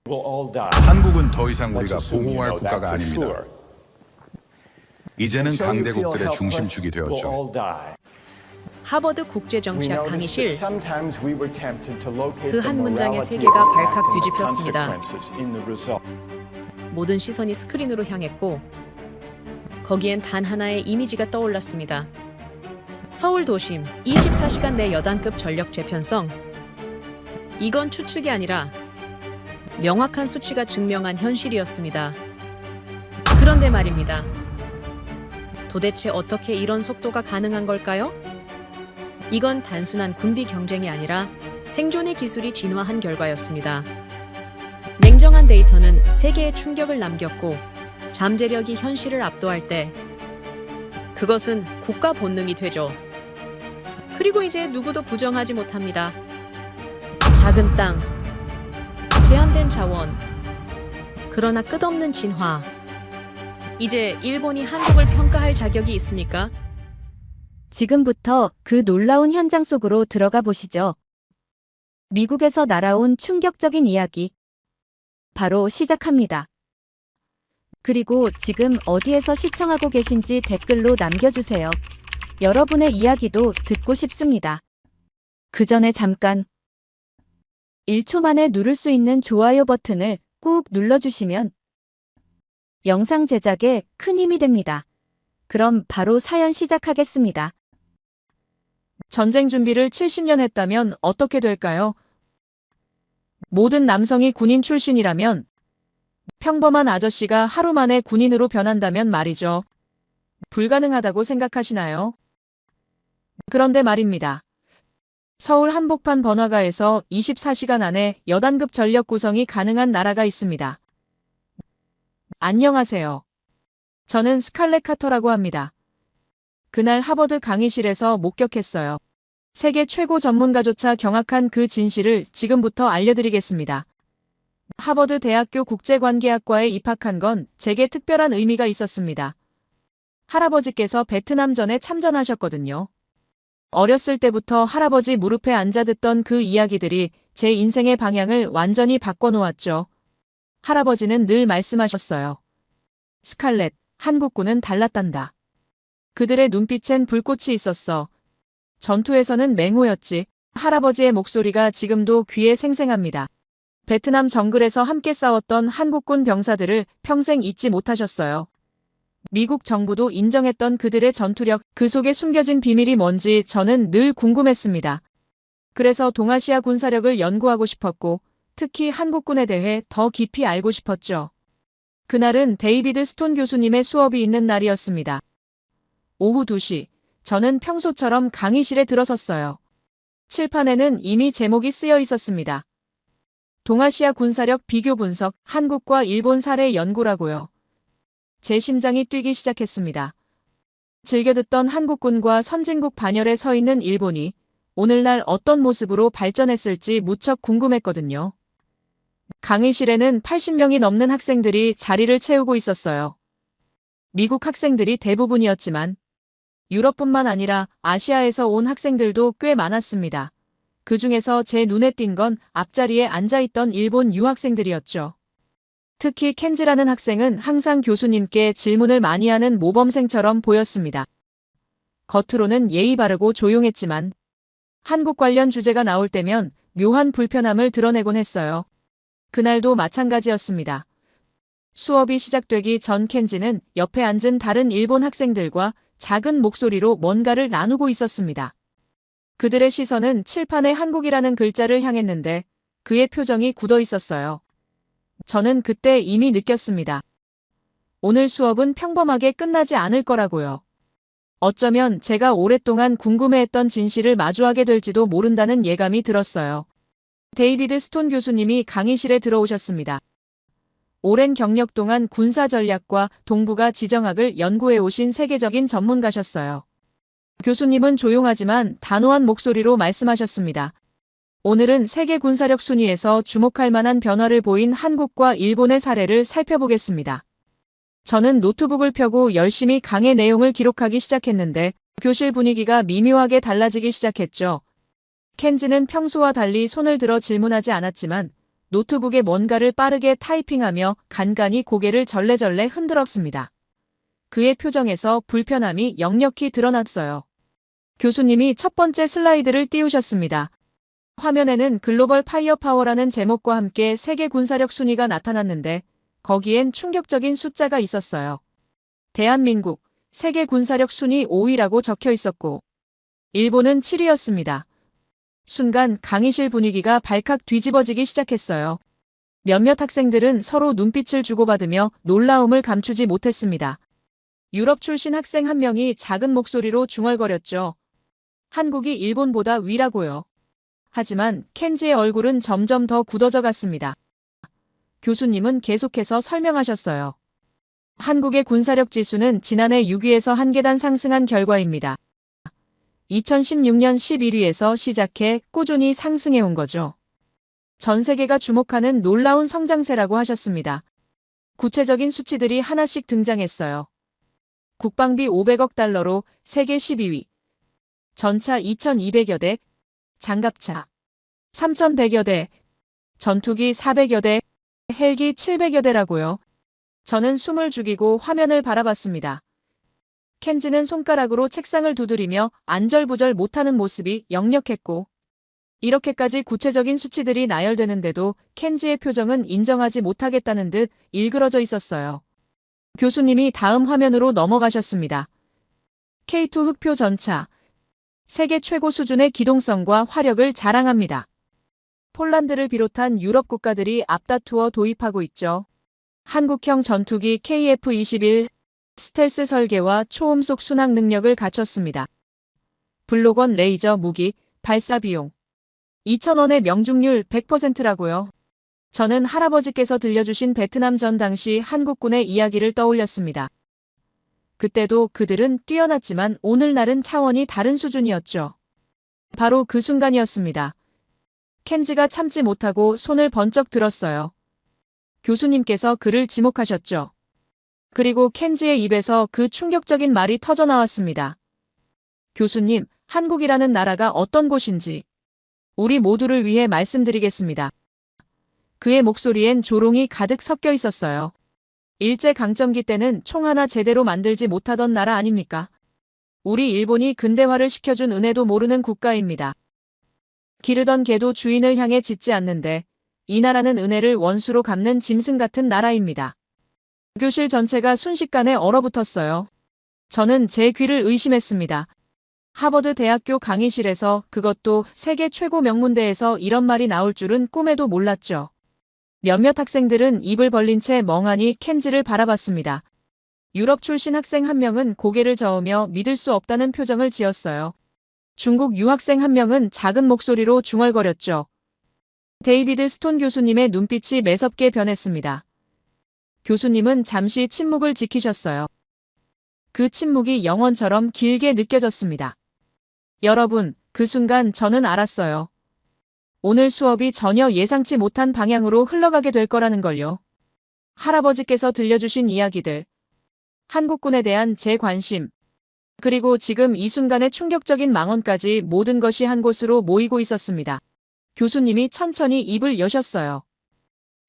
한국은 더 이상 우리가 보호할 국가가 아닙니다. 이제는 강대국들의 중심축이 되었죠. 하버드 국제정치학 강의실. 그 한 문장의 세계가 발칵 뒤집혔습니다. 모든 시선이 스크린으로 향했고 거기엔 단 하나의 이미지가 떠올랐습니다. 서울 도심, 24시간 내 여단급 전력 재편성. 이건 추측이 아니라 명확한 수치가 증명한 현실이었습니다. 그런데 말입니다. 도대체 어떻게 이런 속도가 가능한 걸까요? 이건 단순한 군비 경쟁이 아니라 생존의 기술이 진화한 결과였습니다. 냉정한 데이터는 세계에 충격을 남겼고 잠재력이 현실을 압도할 때 그것은 국가 본능이 되죠. 그리고 이제 누구도 부정하지 못합니다. 작은 땅, 제한된 자원, 그러나 끝없는 진화. 이제 일본이 한국을 평가할 자격이 있습니까? 지금부터 그 놀라운 현장 속으로 들어가 보시죠. 미국에서 날아온 충격적인 이야기. 바로 시작합니다. 그리고 지금 어디에서 시청하고 계신지 댓글로 남겨주세요. 여러분의 이야기도 듣고 싶습니다. 그 전에 잠깐 1초 만에 누를 수 있는 좋아요 버튼을 꾹 눌러주시면 영상 제작에 큰 힘이 됩니다. 그럼 바로 사연 시작하겠습니다. 전쟁 준비를 70년 했다면 어떻게 될까요? 모든 남성이 군인 출신이라면 평범한 아저씨가 하루 만에 군인으로 변한다면 말이죠. 불가능하다고 생각하시나요? 그런데 말입니다. 서울 한복판 번화가에서 24시간 안에 여단급 전력 구성이 가능한 나라가 있습니다. 안녕하세요. 저는 스칼렛 카터라고 합니다. 그날 하버드 강의실에서 목격했어요. 세계 최고 전문가조차 경악한 그 진실을 지금부터 알려드리겠습니다. 하버드 대학교 국제관계학과에 입학한 건 제게 특별한 의미가 있었습니다. 할아버지께서 베트남전에 참전하셨거든요. 어렸을 때부터 할아버지 무릎에 앉아 듣던 그 이야기들이 제 인생의 방향을 완전히 바꿔놓았죠. 할아버지는 늘 말씀하셨어요. 스칼렛, 한국군은 달랐단다. 그들의 눈빛엔 불꽃이 있었어. 전투에서는 맹호였지. 할아버지의 목소리가 지금도 귀에 생생합니다. 베트남 정글에서 함께 싸웠던 한국군 병사들을 평생 잊지 못하셨어요. 미국 정부도 인정했던 그들의 전투력, 그 속에 숨겨진 비밀이 뭔지 저는 늘 궁금했습니다. 그래서 동아시아 군사력을 연구하고 싶었고, 특히 한국군에 대해 더 깊이 알고 싶었죠. 그날은 데이비드 스톤 교수님의 수업이 있는 날이었습니다. 오후 2시, 저는 평소처럼 강의실에 들어섰어요. 칠판에는 이미 제목이 쓰여 있었습니다. 동아시아 군사력 비교 분석, 한국과 일본 사례 연구라고요. 제 심장이 뛰기 시작했습니다. 즐겨 듣던 한국군과 선진국 반열에 서 있는 일본이 오늘날 어떤 모습으로 발전했을지 무척 궁금했거든요. 강의실에는 80명이 넘는 학생들이 자리를 채우고 있었어요. 미국 학생들이 대부분이었지만 유럽뿐만 아니라 아시아에서 온 학생들도 꽤 많았습니다. 그 중에서 제 눈에 띈 건 앞자리에 앉아있던 일본 유학생들이었죠. 특히 켄지라는 학생은 항상 교수님께 질문을 많이 하는 모범생처럼 보였습니다. 겉으로는 예의 바르고 조용했지만 한국 관련 주제가 나올 때면 묘한 불편함을 드러내곤 했어요. 그날도 마찬가지였습니다. 수업이 시작되기 전 켄지는 옆에 앉은 다른 일본 학생들과 작은 목소리로 뭔가를 나누고 있었습니다. 그들의 시선은 칠판에 한국이라는 글자를 향했는데 그의 표정이 굳어 있었어요. 저는 그때 이미 느꼈습니다. 오늘 수업은 평범하게 끝나지 않을 거라고요. 어쩌면 제가 오랫동안 궁금해했던 진실을 마주하게 될지도 모른다는 예감이 들었어요. 데이비드 스톤 교수님이 강의실에 들어오셨습니다. 오랜 경력 동안 군사 전략과 동북아 지정학을 연구해 오신 세계적인 전문가셨어요. 교수님은 조용하지만 단호한 목소리로 말씀하셨습니다. 오늘은 세계 군사력 순위에서 주목할 만한 변화를 보인 한국과 일본의 사례를 살펴보겠습니다. 저는 노트북을 펴고 열심히 강의 내용을 기록하기 시작했는데 교실 분위기가 미묘하게 달라지기 시작했죠. 켄지는 평소와 달리 손을 들어 질문하지 않았지만 노트북에 뭔가를 빠르게 타이핑하며 간간히 고개를 절레절레 흔들었습니다. 그의 표정에서 불편함이 역력히 드러났어요. 교수님이 첫 번째 슬라이드를 띄우셨습니다. 화면에는 글로벌 파이어파워라는 제목과 함께 세계 군사력 순위가 나타났는데 거기엔 충격적인 숫자가 있었어요. 대한민국 세계 군사력 순위 5위라고 적혀 있었고 일본은 7위였습니다. 순간 강의실 분위기가 발칵 뒤집어지기 시작했어요. 몇몇 학생들은 서로 눈빛을 주고받으며 놀라움을 감추지 못했습니다. 유럽 출신 학생 한 명이 작은 목소리로 중얼거렸죠. 한국이 일본보다 위라고요. 하지만 켄지의 얼굴은 점점 더 굳어져 갔습니다. 교수님은 계속해서 설명하셨어요. 한국의 군사력 지수는 지난해 6위에서 한 계단 상승한 결과입니다. 2016년 11위에서 시작해 꾸준히 상승해온 거죠. 전 세계가 주목하는 놀라운 성장세라고 하셨습니다. 구체적인 수치들이 하나씩 등장했어요. 국방비 500억 달러로 세계 12위, 전차 2200여 대, 장갑차 3100여 대, 전투기 400여 대, 헬기 700여 대라고요. 저는 숨을 죽이고 화면을 바라봤습니다. 켄지는 손가락으로 책상을 두드리며 안절부절 못하는 모습이 역력했고 이렇게까지 구체적인 수치들이 나열되는데도 켄지의 표정은 인정하지 못하겠다는 듯 일그러져 있었어요. 교수님이 다음 화면으로 넘어가셨습니다. K2 흑표 전차. 세계 최고 수준의 기동성과 화력을 자랑합니다. 폴란드를 비롯한 유럽 국가들이 앞다투어 도입하고 있죠. 한국형 전투기 KF-21 스텔스 설계와 초음속 순항 능력을 갖췄습니다. 블록원 레이저 무기 발사 비용 2,000원의 명중률 100%라고요. 저는 할아버지께서 들려주신 베트남 전 당시 한국군의 이야기를 떠올렸습니다. 그때도 그들은 뛰어났지만 오늘날은 차원이 다른 수준이었죠. 바로 그 순간이었습니다. 켄지가 참지 못하고 손을 번쩍 들었어요. 교수님께서 그를 지목하셨죠. 그리고 켄지의 입에서 그 충격적인 말이 터져나왔습니다. 교수님, 한국이라는 나라가 어떤 곳인지 우리 모두를 위해 말씀드리겠습니다. 그의 목소리엔 조롱이 가득 섞여 있었어요. 일제강점기 때는 총 하나 제대로 만들지 못하던 나라 아닙니까? 우리 일본이 근대화를 시켜준 은혜도 모르는 국가입니다. 기르던 개도 주인을 향해 짖지 않는데 이 나라는 은혜를 원수로 갚는 짐승 같은 나라입니다. 교실 전체가 순식간에 얼어붙었어요. 저는 제 귀를 의심했습니다. 하버드 대학교 강의실에서, 그것도 세계 최고 명문대에서 이런 말이 나올 줄은 꿈에도 몰랐죠. 몇몇 학생들은 입을 벌린 채 멍하니 켄지를 바라봤습니다. 유럽 출신 학생 한 명은 고개를 저으며 믿을 수 없다는 표정을 지었어요. 중국 유학생 한 명은 작은 목소리로 중얼거렸죠. 데이비드 스톤 교수님의 눈빛이 매섭게 변했습니다. 교수님은 잠시 침묵을 지키셨어요. 그 침묵이 영원처럼 길게 느껴졌습니다. 여러분, 그 순간 저는 알았어요. 오늘 수업이 전혀 예상치 못한 방향으로 흘러가게 될 거라는 걸요. 할아버지께서 들려주신 이야기들, 한국군에 대한 제 관심, 그리고 지금 이 순간의 충격적인 망언까지 모든 것이 한 곳으로 모이고 있었습니다. 교수님이 천천히 입을 여셨어요.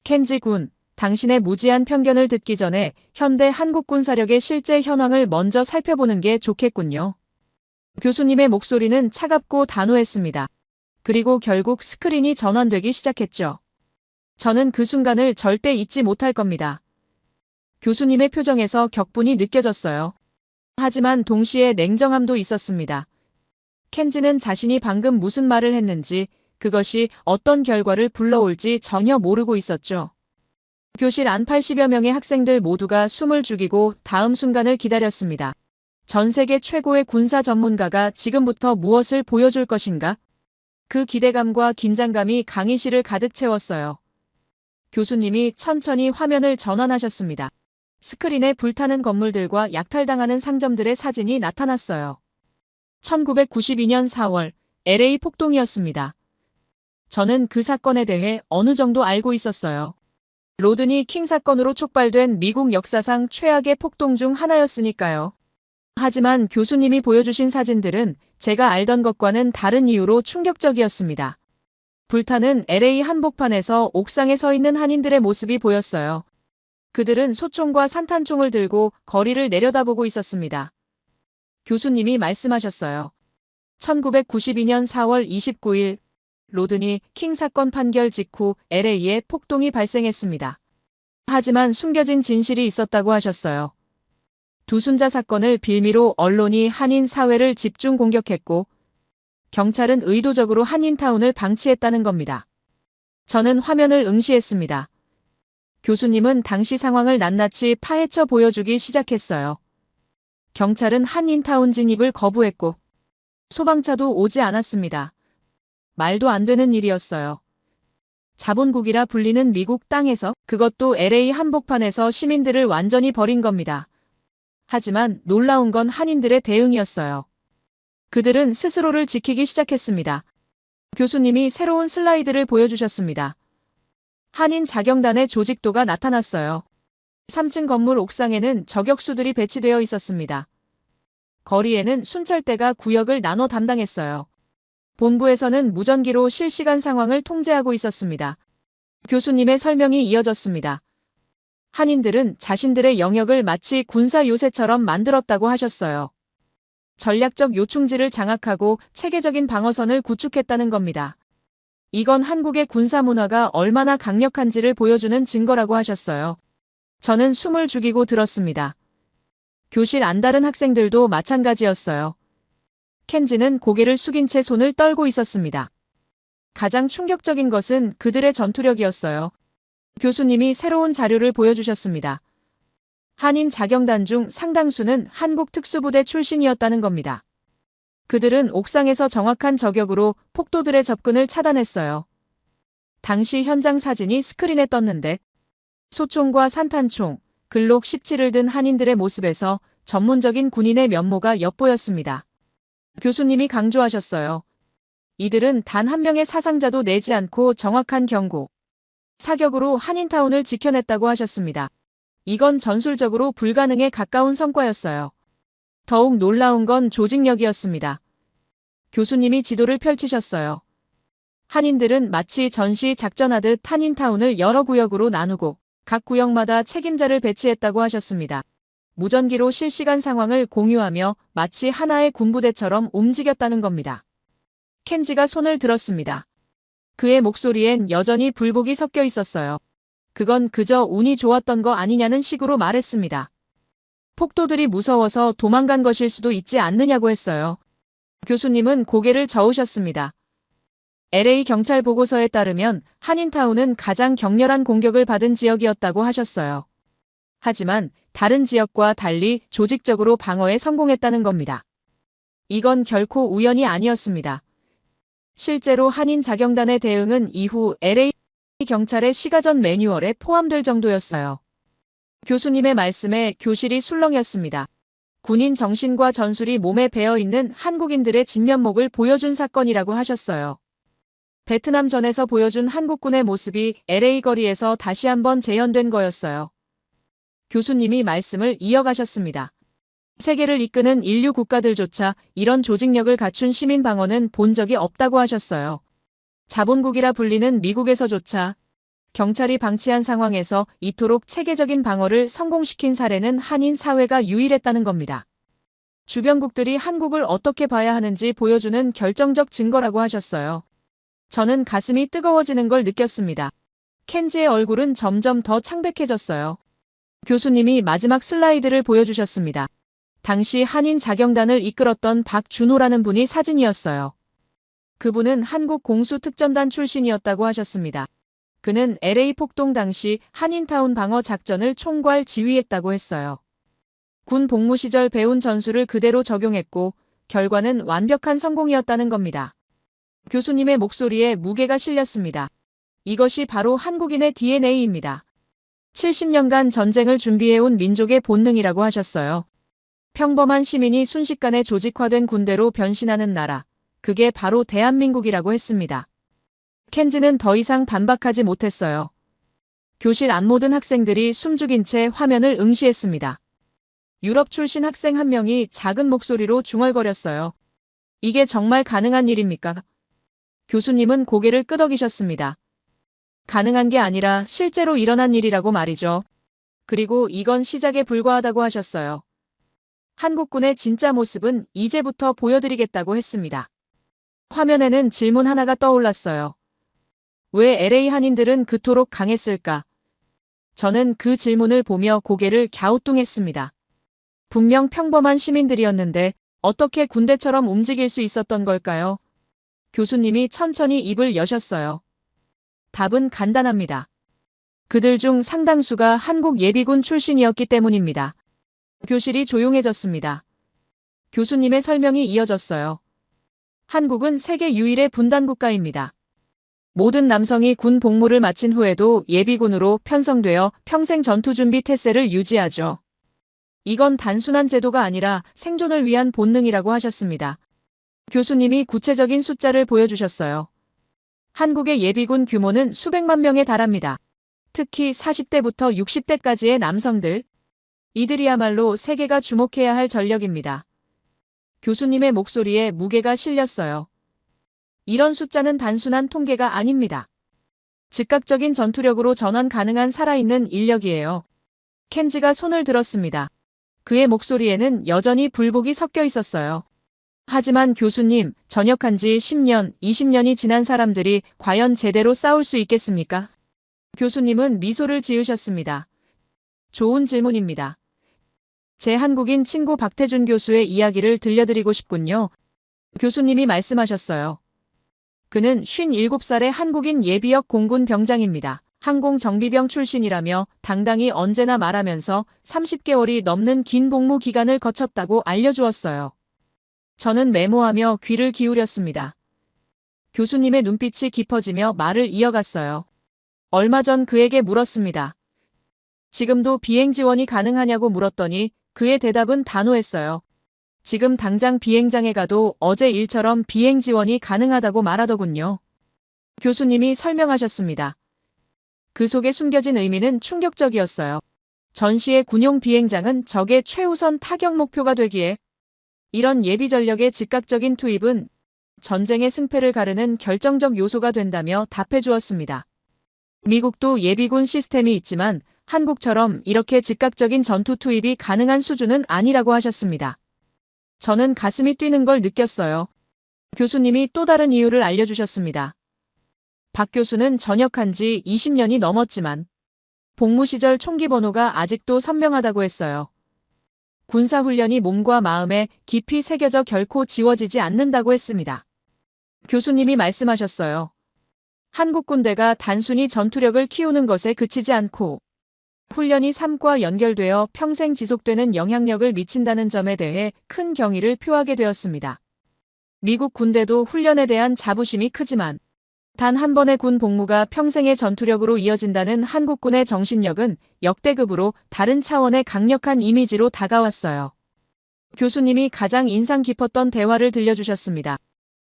켄지 군, 당신의 무지한 편견을 듣기 전에 현대 한국군 사력의 실제 현황을 먼저 살펴보는 게 좋겠군요. 교수님의 목소리는 차갑고 단호했습니다. 그리고 결국 스크린이 전환되기 시작했죠. 저는 그 순간을 절대 잊지 못할 겁니다. 교수님의 표정에서 격분이 느껴졌어요. 하지만 동시에 냉정함도 있었습니다. 켄지는 자신이 방금 무슨 말을 했는지, 그것이 어떤 결과를 불러올지 전혀 모르고 있었죠. 교실 안 80여 명의 학생들 모두가 숨을 죽이고 다음 순간을 기다렸습니다. 전 세계 최고의 군사 전문가가 지금부터 무엇을 보여줄 것인가? 그 기대감과 긴장감이 강의실을 가득 채웠어요. 교수님이 천천히 화면을 전환하셨습니다. 스크린에 불타는 건물들과 약탈당하는 상점들의 사진이 나타났어요. 1992년 4월, LA 폭동이었습니다. 저는 그 사건에 대해 어느 정도 알고 있었어요. 로드니 킹 사건으로 촉발된 미국 역사상 최악의 폭동 중 하나였으니까요. 하지만 교수님이 보여주신 사진들은 제가 알던 것과는 다른 이유로 충격적이었습니다. 불타는 LA 한복판에서 옥상에 서 있는 한인들의 모습이 보였어요. 그들은 소총과 산탄총을 들고 거리를 내려다보고 있었습니다. 교수님이 말씀하셨어요. 1992년 4월 29일 로드니 킹 사건 판결 직후 LA에 폭동이 발생했습니다. 하지만 숨겨진 진실이 있었다고 하셨어요. 두순자 사건을 빌미로 언론이 한인 사회를 집중 공격했고 경찰은 의도적으로 한인타운을 방치했다는 겁니다. 저는 화면을 응시했습니다. 교수님은 당시 상황을 낱낱이 파헤쳐 보여주기 시작했어요. 경찰은 한인타운 진입을 거부했고 소방차도 오지 않았습니다. 말도 안 되는 일이었어요. 자본국이라 불리는 미국 땅에서, 그것도 LA 한복판에서 시민들을 완전히 버린 겁니다. 하지만 놀라운 건 한인들의 대응이었어요. 그들은 스스로를 지키기 시작했습니다. 교수님이 새로운 슬라이드를 보여주셨습니다. 한인 자경단의 조직도가 나타났어요. 3층 건물 옥상에는 저격수들이 배치되어 있었습니다. 거리에는 순찰대가 구역을 나눠 담당했어요. 본부에서는 무전기로 실시간 상황을 통제하고 있었습니다. 교수님의 설명이 이어졌습니다. 한인들은 자신들의 영역을 마치 군사 요새처럼 만들었다고 하셨어요. 전략적 요충지를 장악하고 체계적인 방어선을 구축했다는 겁니다. 이건 한국의 군사 문화가 얼마나 강력한지를 보여주는 증거라고 하셨어요. 저는 숨을 죽이고 들었습니다. 교실 안다른 학생들도 마찬가지였어요. 켄지는 고개를 숙인 채 손을 떨고 있었습니다. 가장 충격적인 것은 그들의 전투력이었어요. 교수님이 새로운 자료를 보여주셨습니다. 한인 자경단 중 상당수는 한국 특수부대 출신이었다는 겁니다. 그들은 옥상에서 정확한 저격으로 폭도들의 접근을 차단했어요. 당시 현장 사진이 스크린에 떴는데 소총과 산탄총, 글록 17을 든 한인들의 모습에서 전문적인 군인의 면모가 엿보였습니다. 교수님이 강조하셨어요. 이들은 단 한 명의 사상자도 내지 않고 정확한 경고, 사격으로 한인타운을 지켜냈다고 하셨습니다. 이건 전술적으로 불가능에 가까운 성과였어요. 더욱 놀라운 건 조직력이었습니다. 교수님이 지도를 펼치셨어요. 한인들은 마치 전시 작전하듯 한인타운을 여러 구역으로 나누고 각 구역마다 책임자를 배치했다고 하셨습니다. 무전기로 실시간 상황을 공유하며 마치 하나의 군부대처럼 움직였다는 겁니다. 켄지가 손을 들었습니다. 그의 목소리엔 여전히 불복이 섞여 있었어요. 그건 그저 운이 좋았던 거 아니냐는 식으로 말했습니다. 폭도들이 무서워서 도망간 것일 수도 있지 않느냐고 했어요. 교수님은 고개를 저으셨습니다. LA 경찰 보고서에 따르면 한인타운은 가장 격렬한 공격을 받은 지역이었다고 하셨어요. 하지만 다른 지역과 달리 조직적으로 방어에 성공했다는 겁니다. 이건 결코 우연이 아니었습니다. 실제로 한인 자경단의 대응은 이후 LA 경찰의 시가전 매뉴얼에 포함될 정도였어요. 교수님의 말씀에 교실이 술렁였습니다. 군인 정신과 전술이 몸에 배어있는 한국인들의 진면목을 보여준 사건이라고 하셨어요. 베트남전에서 보여준 한국군의 모습이 LA 거리에서 다시 한번 재현된 거였어요. 교수님이 말씀을 이어가셨습니다. 세계를 이끄는 인류 국가들조차 이런 조직력을 갖춘 시민 방어는 본 적이 없다고 하셨어요. 자본국이라 불리는 미국에서조차 경찰이 방치한 상황에서 이토록 체계적인 방어를 성공시킨 사례는 한인 사회가 유일했다는 겁니다. 주변국들이 한국을 어떻게 봐야 하는지 보여주는 결정적 증거라고 하셨어요. 저는 가슴이 뜨거워지는 걸 느꼈습니다. 켄지의 얼굴은 점점 더 창백해졌어요. 교수님이 마지막 슬라이드를 보여주셨습니다. 당시 한인 자경단을 이끌었던 박준호라는 분이 사진이었어요. 그분은 한국 공수특전단 출신이었다고 하셨습니다. 그는 LA 폭동 당시 한인타운 방어 작전을 총괄 지휘했다고 했어요. 군 복무 시절 배운 전술을 그대로 적용했고 결과는 완벽한 성공이었다는 겁니다. 교수님의 목소리에 무게가 실렸습니다. 이것이 바로 한국인의 DNA입니다. 70년간 전쟁을 준비해온 민족의 본능이라고 하셨어요. 평범한 시민이 순식간에 조직화된 군대로 변신하는 나라, 그게 바로 대한민국이라고 했습니다. 켄지는 더 이상 반박하지 못했어요. 교실 안 모든 학생들이 숨죽인 채 화면을 응시했습니다. 유럽 출신 학생 한 명이 작은 목소리로 중얼거렸어요. 이게 정말 가능한 일입니까? 교수님은 고개를 끄덕이셨습니다. 가능한 게 아니라 실제로 일어난 일이라고 말이죠. 그리고 이건 시작에 불과하다고 하셨어요. 한국군의 진짜 모습은 이제부터 보여드리겠다고 했습니다. 화면에는 질문 하나가 떠올랐어요. 왜 LA 한인들은 그토록 강했을까? 저는 그 질문을 보며 고개를 갸우뚱했습니다. 분명 평범한 시민들이었는데 어떻게 군대처럼 움직일 수 있었던 걸까요? 교수님이 천천히 입을 여셨어요. 답은 간단합니다. 그들 중 상당수가 한국 예비군 출신이었기 때문입니다. 교실이 조용해졌습니다. 교수님의 설명이 이어졌어요. 한국은 세계 유일의 분단 국가입니다. 모든 남성이 군 복무를 마친 후에도 예비군으로 편성되어 평생 전투준비 태세를 유지하죠. 이건 단순한 제도가 아니라 생존을 위한 본능이라고 하셨습니다. 교수님이 구체적인 숫자를 보여주셨어요. 한국의 예비군 규모는 수백만 명에 달합니다. 특히 40대부터 60대까지의 남성들. 이들이야말로 세계가 주목해야 할 전력입니다. 교수님의 목소리에 무게가 실렸어요. 이런 숫자는 단순한 통계가 아닙니다. 즉각적인 전투력으로 전환 가능한 살아있는 인력이에요. 켄지가 손을 들었습니다. 그의 목소리에는 여전히 불복이 섞여 있었어요. 하지만 교수님, 전역한 지 10년, 20년이 지난 사람들이 과연 제대로 싸울 수 있겠습니까? 교수님은 미소를 지으셨습니다. 좋은 질문입니다. 제 한국인 친구 박태준 교수의 이야기를 들려드리고 싶군요. 교수님이 말씀하셨어요. 그는 57살의 한국인 예비역 공군 병장입니다. 항공정비병 출신이라며 당당히 언제나 말하면서 30개월이 넘는 긴 복무 기간을 거쳤다고 알려주었어요. 저는 메모하며 귀를 기울였습니다. 교수님의 눈빛이 깊어지며 말을 이어갔어요. 얼마 전 그에게 물었습니다. 지금도 비행 지원이 가능하냐고 물었더니 그의 대답은 단호했어요. 지금 당장 비행장에 가도 어제 일처럼 비행 지원이 가능하다고 말하더군요. 교수님이 설명하셨습니다. 그 속에 숨겨진 의미는 충격적이었어요. 전시의 군용 비행장은 적의 최우선 타격 목표가 되기에 이런 예비 전력의 즉각적인 투입은 전쟁의 승패를 가르는 결정적 요소가 된다며 답해 주었습니다. 미국도 예비군 시스템이 있지만 한국처럼 이렇게 즉각적인 전투 투입이 가능한 수준은 아니라고 하셨습니다. 저는 가슴이 뛰는 걸 느꼈어요. 교수님이 또 다른 이유를 알려주셨습니다. 박 교수는 전역한 지 20년이 넘었지만 복무 시절 총기 번호가 아직도 선명하다고 했어요. 군사훈련이 몸과 마음에 깊이 새겨져 결코 지워지지 않는다고 했습니다. 교수님이 말씀하셨어요. 한국 군대가 단순히 전투력을 키우는 것에 그치지 않고 훈련이 삶과 연결되어 평생 지속되는 영향력을 미친다는 점에 대해 큰 경의를 표하게 되었습니다. 미국 군대도 훈련에 대한 자부심이 크지만 단 한 번의 군 복무가 평생의 전투력으로 이어진다는 한국군의 정신력은 역대급으로 다른 차원의 강력한 이미지로 다가왔어요. 교수님이 가장 인상 깊었던 대화를 들려주셨습니다.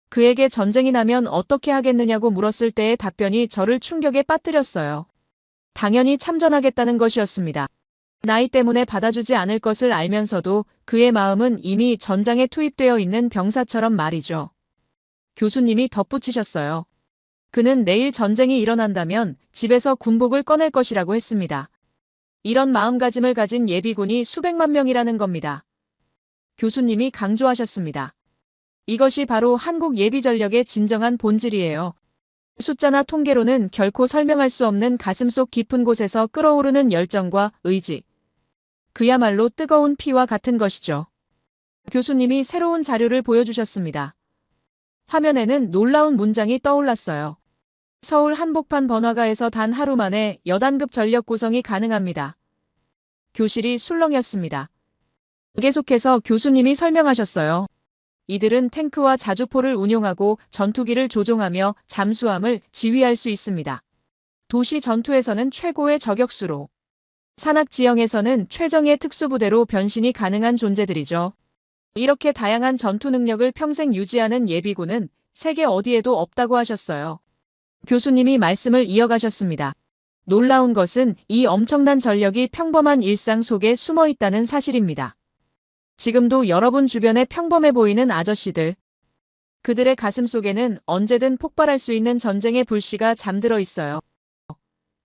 그에게 전쟁이 나면 어떻게 하겠느냐고 물었을 때의 답변이 저를 충격에 빠뜨렸어요. 당연히 참전하겠다는 것이었습니다. 나이 때문에 받아주지 않을 것을 알면서도 그의 마음은 이미 전장에 투입되어 있는 병사처럼 말이죠. 교수님이 덧붙이셨어요. 그는 내일 전쟁이 일어난다면 집에서 군복을 꺼낼 것이라고 했습니다. 이런 마음가짐을 가진 예비군이 수백만 명이라는 겁니다. 교수님이 강조하셨습니다. 이것이 바로 한국 예비 전력의 진정한 본질이에요. 숫자나 통계로는 결코 설명할 수 없는 가슴속 깊은 곳에서 끓어오르는 열정과 의지. 그야말로 뜨거운 피와 같은 것이죠. 교수님이 새로운 자료를 보여주셨습니다. 화면에는 놀라운 문장이 떠올랐어요. 서울 한복판 번화가에서 단 하루 만에 여단급 전력 구성이 가능합니다. 교실이 술렁였습니다. 계속해서 교수님이 설명하셨어요. 이들은 탱크와 자주포를 운용하고 전투기를 조종하며 잠수함을 지휘할 수 있습니다. 도시 전투에서는 최고의 저격수로, 산악 지형에서는 최정예 특수부대로 변신이 가능한 존재들이죠. 이렇게 다양한 전투 능력을 평생 유지하는 예비군은 세계 어디에도 없다고 하셨어요. 교수님이 말씀을 이어가셨습니다. 놀라운 것은 이 엄청난 전력이 평범한 일상 속에 숨어 있다는 사실입니다. 지금도 여러분 주변에 평범해 보이는 아저씨들, 그들의 가슴 속에는 언제든 폭발할 수 있는 전쟁의 불씨가 잠들어 있어요.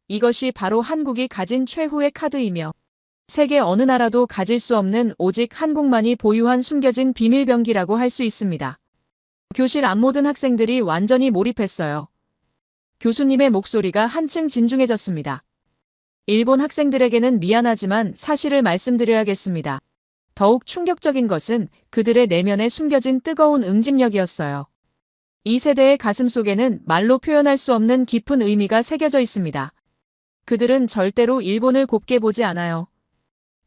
이것이 바로 한국이 가진 최후의 카드이며 세계 어느 나라도 가질 수 없는 오직 한국만이 보유한 숨겨진 비밀병기라고 할 수 있습니다. 교실 앞 모든 학생들이 완전히 몰입했어요. 교수님의 목소리가 한층 진중해졌습니다. 일본 학생들에게는 미안하지만 사실을 말씀드려야겠습니다. 더욱 충격적인 것은 그들의 내면에 숨겨진 뜨거운 응집력이었어요. 이 세대의 가슴 속에는 말로 표현할 수 없는 깊은 의미가 새겨져 있습니다. 그들은 절대로 일본을 곱게 보지 않아요.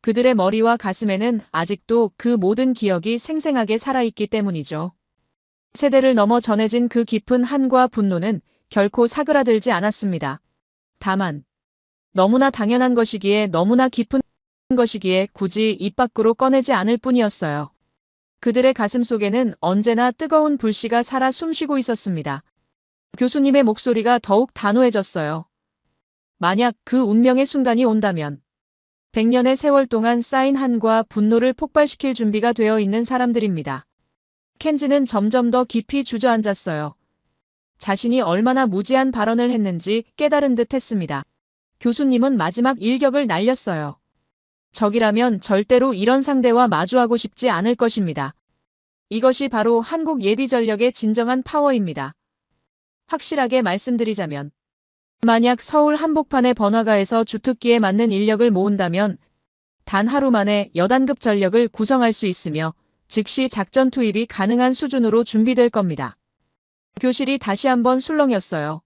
그들의 머리와 가슴에는 아직도 그 모든 기억이 생생하게 살아있기 때문이죠. 세대를 넘어 전해진 그 깊은 한과 분노는 결코 사그라들지 않았습니다. 다만 너무나 당연한 것이기에 너무나 깊은 것이기에 굳이 입 밖으로 꺼내지 않을 뿐이었어요. 그들의 가슴 속에는 언제나 뜨거운 불씨가 살아 숨쉬고 있었습니다. 교수님의 목소리가 더욱 단호해졌어요. 만약 그 운명의 순간이 온다면 100년의 세월 동안 쌓인 한과 분노를 폭발시킬 준비가 되어 있는 사람들입니다. 켄지는 점점 더 깊이 주저앉았어요. 자신이 얼마나 무지한 발언을 했는지 깨달은 듯 했습니다. 교수님은 마지막 일격을 날렸어요. 적이라면 절대로 이런 상대와 마주하고 싶지 않을 것입니다. 이것이 바로 한국 예비전력의 진정한 파워입니다. 확실하게 말씀드리자면 만약 서울 한복판의 번화가에서 주특기에 맞는 인력을 모은다면 단 하루 만에 여단급 전력을 구성할 수 있으며 즉시 작전 투입이 가능한 수준으로 준비될 겁니다. 교실이 다시 한번 술렁였어요.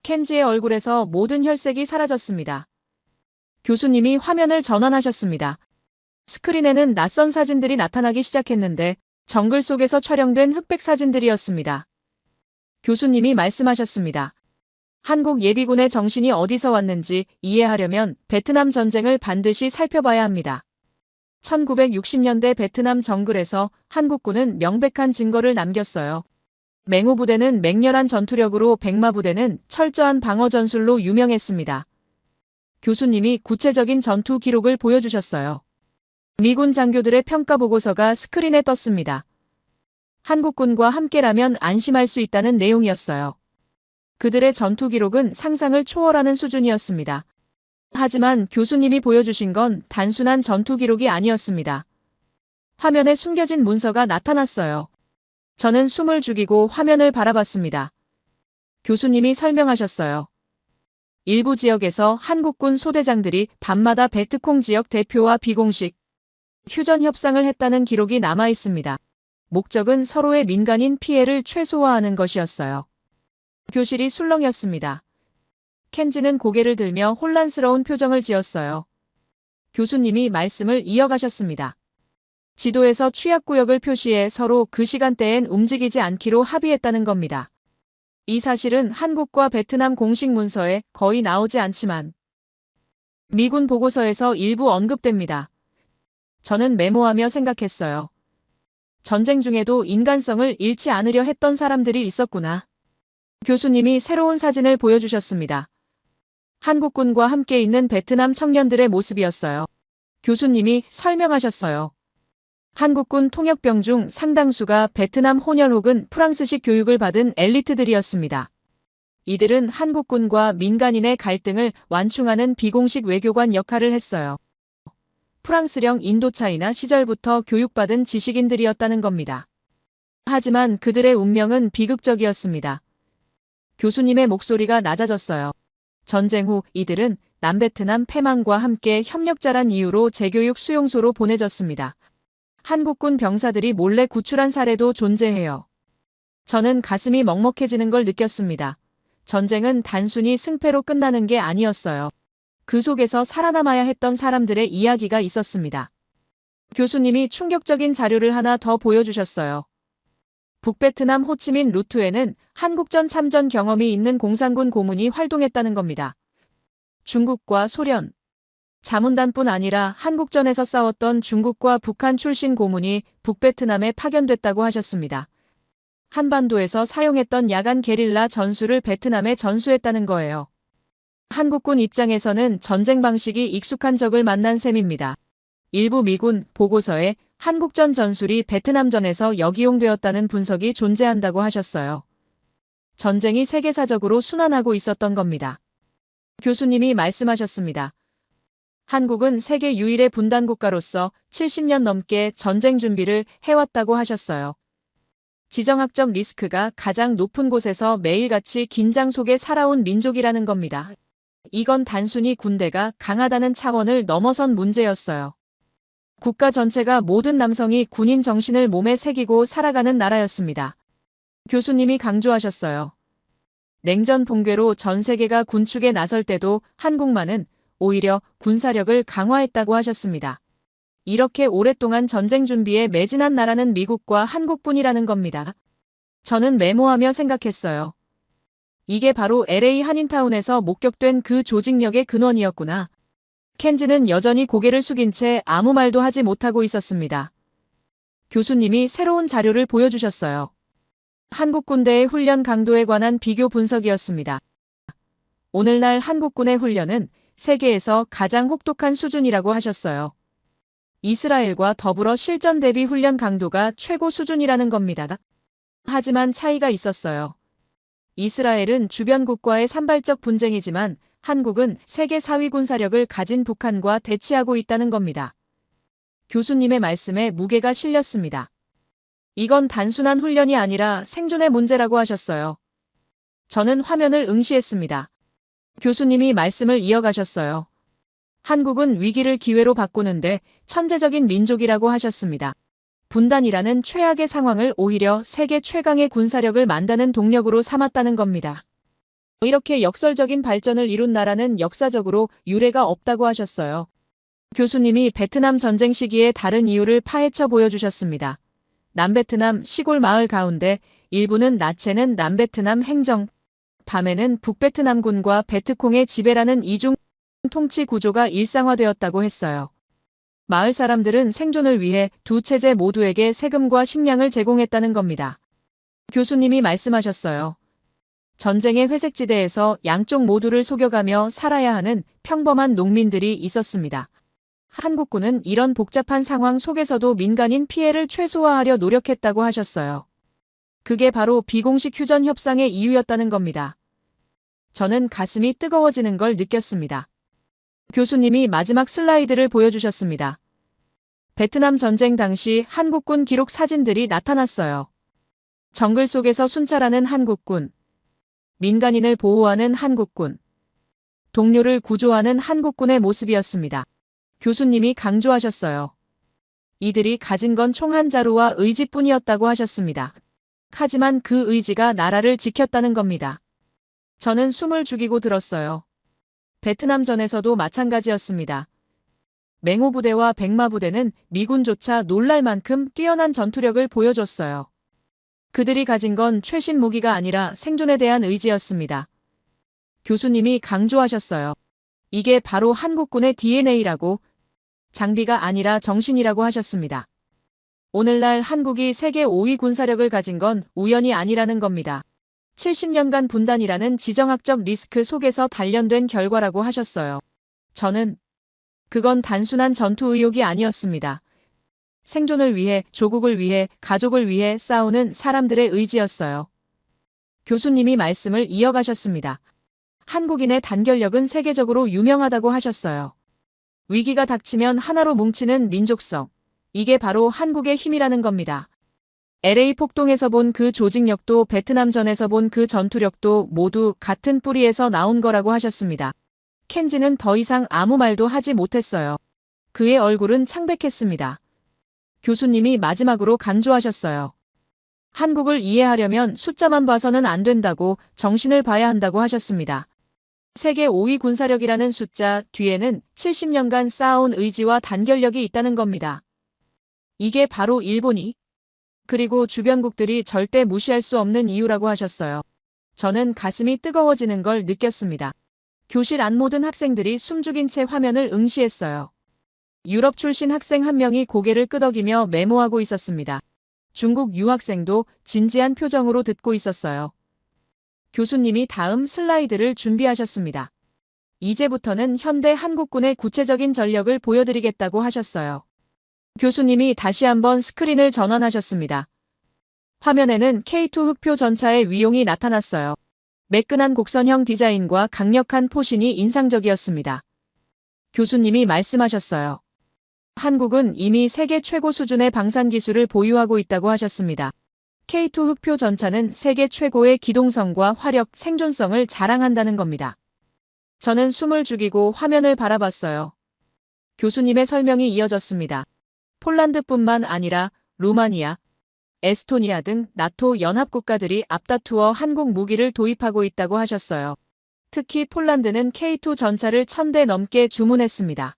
켄지의 얼굴에서 모든 혈색이 사라졌습니다. 교수님이 화면을 전환하셨습니다. 스크린에는 낯선 사진들이 나타나기 시작했는데 정글 속에서 촬영된 흑백 사진들이었습니다. 교수님이 말씀하셨습니다. 한국 예비군의 정신이 어디서 왔는지 이해하려면 베트남 전쟁을 반드시 살펴봐야 합니다. 1960년대 베트남 정글에서 한국군은 명백한 증거를 남겼어요. 맹호 부대는 맹렬한 전투력으로 백마 부대는 철저한 방어 전술로 유명했습니다. 교수님이 구체적인 전투 기록을 보여주셨어요. 미군 장교들의 평가 보고서가 스크린에 떴습니다. 한국군과 함께라면 안심할 수 있다는 내용이었어요. 그들의 전투 기록은 상상을 초월하는 수준이었습니다. 하지만 교수님이 보여주신 건 단순한 전투 기록이 아니었습니다. 화면에 숨겨진 문서가 나타났어요. 저는 숨을 죽이고 화면을 바라봤습니다. 교수님이 설명하셨어요. 일부 지역에서 한국군 소대장들이 밤마다 베트콩 지역 대표와 비공식 휴전 협상을 했다는 기록이 남아 있습니다. 목적은 서로의 민간인 피해를 최소화하는 것이었어요. 교실이 술렁였습니다. 켄지는 고개를 들며 혼란스러운 표정을 지었어요. 교수님이 말씀을 이어가셨습니다. 지도에서 취약구역을 표시해 서로 그 시간대엔 움직이지 않기로 합의했다는 겁니다. 이 사실은 한국과 베트남 공식 문서에 거의 나오지 않지만 미군 보고서에서 일부 언급됩니다. 저는 메모하며 생각했어요. 전쟁 중에도 인간성을 잃지 않으려 했던 사람들이 있었구나. 교수님이 새로운 사진을 보여주셨습니다. 한국군과 함께 있는 베트남 청년들의 모습이었어요. 교수님이 설명하셨어요. 한국군 통역병 중 상당수가 베트남 혼혈 혹은 프랑스식 교육을 받은 엘리트들이었습니다. 이들은 한국군과 민간인의 갈등을 완충하는 비공식 외교관 역할을 했어요. 프랑스령 인도차이나 시절부터 교육받은 지식인들이었다는 겁니다. 하지만 그들의 운명은 비극적이었습니다. 교수님의 목소리가 낮아졌어요. 전쟁 후 이들은 남베트남 패망과 함께 협력자란 이유로 재교육 수용소로 보내졌습니다. 한국군 병사들이 몰래 구출한 사례도 존재해요. 저는 가슴이 먹먹해지는 걸 느꼈습니다. 전쟁은 단순히 승패로 끝나는 게 아니었어요. 그 속에서 살아남아야 했던 사람들의 이야기가 있었습니다. 교수님이 충격적인 자료를 하나 더 보여주셨어요. 북베트남 호치민 루트에는 한국전 참전 경험이 있는 공산군 고문이 활동했다는 겁니다. 중국과 소련, 자문단뿐 아니라 한국전에서 싸웠던 중국과 북한 출신 고문이 북베트남에 파견됐다고 하셨습니다. 한반도에서 사용했던 야간 게릴라 전술을 베트남에 전수했다는 거예요. 한국군 입장에서는 전쟁 방식이 익숙한 적을 만난 셈입니다. 일부 미군 보고서에 한국전 전술이 베트남전에서 역이용되었다는 분석이 존재한다고 하셨어요. 전쟁이 세계사적으로 순환하고 있었던 겁니다. 교수님이 말씀하셨습니다. 한국은 세계 유일의 분단 국가로서 70년 넘게 전쟁 준비를 해왔다고 하셨어요. 지정학적 리스크가 가장 높은 곳에서 매일같이 긴장 속에 살아온 민족이라는 겁니다. 이건 단순히 군대가 강하다는 차원을 넘어선 문제였어요. 국가 전체가 모든 남성이 군인 정신을 몸에 새기고 살아가는 나라였습니다. 교수님이 강조하셨어요. 냉전 붕괴로 전 세계가 군축에 나설 때도 한국만은 오히려 군사력을 강화했다고 하셨습니다. 이렇게 오랫동안 전쟁 준비에 매진한 나라는 미국과 한국뿐이라는 겁니다. 저는 메모하며 생각했어요. 이게 바로 LA 한인타운에서 목격된 그 조직력의 근원이었구나. 켄지는 여전히 고개를 숙인 채 아무 말도 하지 못하고 있었습니다. 교수님이 새로운 자료를 보여주셨어요. 한국 군대의 훈련 강도에 관한 비교 분석이었습니다. 오늘날 한국군의 훈련은 세계에서 가장 혹독한 수준이라고 하셨어요. 이스라엘과 더불어 실전 대비 훈련 강도가 최고 수준이라는 겁니다. 하지만 차이가 있었어요. 이스라엘은 주변국과의 산발적 분쟁이지만 한국은 세계 4위 군사력을 가진 북한과 대치하고 있다는 겁니다. 교수님의 말씀에 무게가 실렸습니다. 이건 단순한 훈련이 아니라 생존의 문제라고 하셨어요. 저는 화면을 응시했습니다. 교수님이 말씀을 이어가셨어요. 한국은 위기를 기회로 바꾸는데 천재적인 민족이라고 하셨습니다. 분단이라는 최악의 상황을 오히려 세계 최강의 군사력을 만드는 동력으로 삼았다는 겁니다. 이렇게 역설적인 발전을 이룬 나라는 역사적으로 유례가 없다고 하셨어요. 교수님이 베트남 전쟁 시기의 다른 이유를 파헤쳐 보여주셨습니다. 남베트남 시골 마을 가운데 일부는 낮에는 남베트남 행정, 밤에는 북베트남군과 베트콩의 지배라는 이중 통치 구조가 일상화되었다고 했어요. 마을 사람들은 생존을 위해 두 체제 모두에게 세금과 식량을 제공했다는 겁니다. 교수님이 말씀하셨어요. 전쟁의 회색지대에서 양쪽 모두를 속여가며 살아야 하는 평범한 농민들이 있었습니다. 한국군은 이런 복잡한 상황 속에서도 민간인 피해를 최소화하려 노력했다고 하셨어요. 그게 바로 비공식 휴전 협상의 이유였다는 겁니다. 저는 가슴이 뜨거워지는 걸 느꼈습니다. 교수님이 마지막 슬라이드를 보여주셨습니다. 베트남 전쟁 당시 한국군 기록 사진들이 나타났어요. 정글 속에서 순찰하는 한국군, 민간인을 보호하는 한국군, 동료를 구조하는 한국군의 모습이었습니다. 교수님이 강조하셨어요. 이들이 가진 건 총 한 자루와 의지뿐이었다고 하셨습니다. 하지만 그 의지가 나라를 지켰다는 겁니다. 저는 숨을 죽이고 들었어요. 베트남전에서도 마찬가지였습니다. 맹호 부대와 백마 부대는 미군조차 놀랄 만큼 뛰어난 전투력을 보여줬어요. 그들이 가진 건 최신 무기가 아니라 생존에 대한 의지였습니다. 교수님이 강조하셨어요. 이게 바로 한국군의 DNA라고, 장비가 아니라 정신이라고 하셨습니다. 오늘날 한국이 세계 5위 군사력을 가진 건 우연이 아니라는 겁니다. 70년간 분단이라는 지정학적 리스크 속에서 단련된 결과라고 하셨어요. 저는 그건 단순한 전투 의욕이 아니었습니다. 생존을 위해, 조국을 위해, 가족을 위해 싸우는 사람들의 의지였어요. 교수님이 말씀을 이어가셨습니다. 한국인의 단결력은 세계적으로 유명하다고 하셨어요. 위기가 닥치면 하나로 뭉치는 민족성. 이게 바로 한국의 힘이라는 겁니다. LA 폭동에서 본 그 조직력도 베트남전에서 본 그 전투력도 모두 같은 뿌리에서 나온 거라고 하셨습니다. 켄지는 더 이상 아무 말도 하지 못했어요. 그의 얼굴은 창백했습니다. 교수님이 마지막으로 강조하셨어요. 한국을 이해하려면 숫자만 봐서는 안 된다고, 정신을 봐야 한다고 하셨습니다. 세계 5위 군사력이라는 숫자 뒤에는 70년간 쌓아온 의지와 단결력이 있다는 겁니다. 이게 바로 일본이, 그리고 주변국들이 절대 무시할 수 없는 이유라고 하셨어요. 저는 가슴이 뜨거워지는 걸 느꼈습니다. 교실 안 모든 학생들이 숨죽인 채 화면을 응시했어요. 유럽 출신 학생 한 명이 고개를 끄덕이며 메모하고 있었습니다. 중국 유학생도 진지한 표정으로 듣고 있었어요. 교수님이 다음 슬라이드를 준비하셨습니다. 이제부터는 현대 한국군의 구체적인 전력을 보여드리겠다고 하셨어요. 교수님이 다시 한번 스크린을 전환하셨습니다. 화면에는 K2 흑표 전차의 위용이 나타났어요. 매끈한 곡선형 디자인과 강력한 포신이 인상적이었습니다. 교수님이 말씀하셨어요. 한국은 이미 세계 최고 수준의 방산 기술을 보유하고 있다고 하셨습니다. K2 흑표 전차는 세계 최고의 기동성과 화력, 생존성을 자랑한다는 겁니다. 저는 숨을 죽이고 화면을 바라봤어요. 교수님의 설명이 이어졌습니다. 폴란드뿐만 아니라 루마니아, 에스토니아 등 나토 연합국가들이 앞다투어 한국 무기를 도입하고 있다고 하셨어요. 특히 폴란드는 K2 전차를 1000대 넘게 주문했습니다.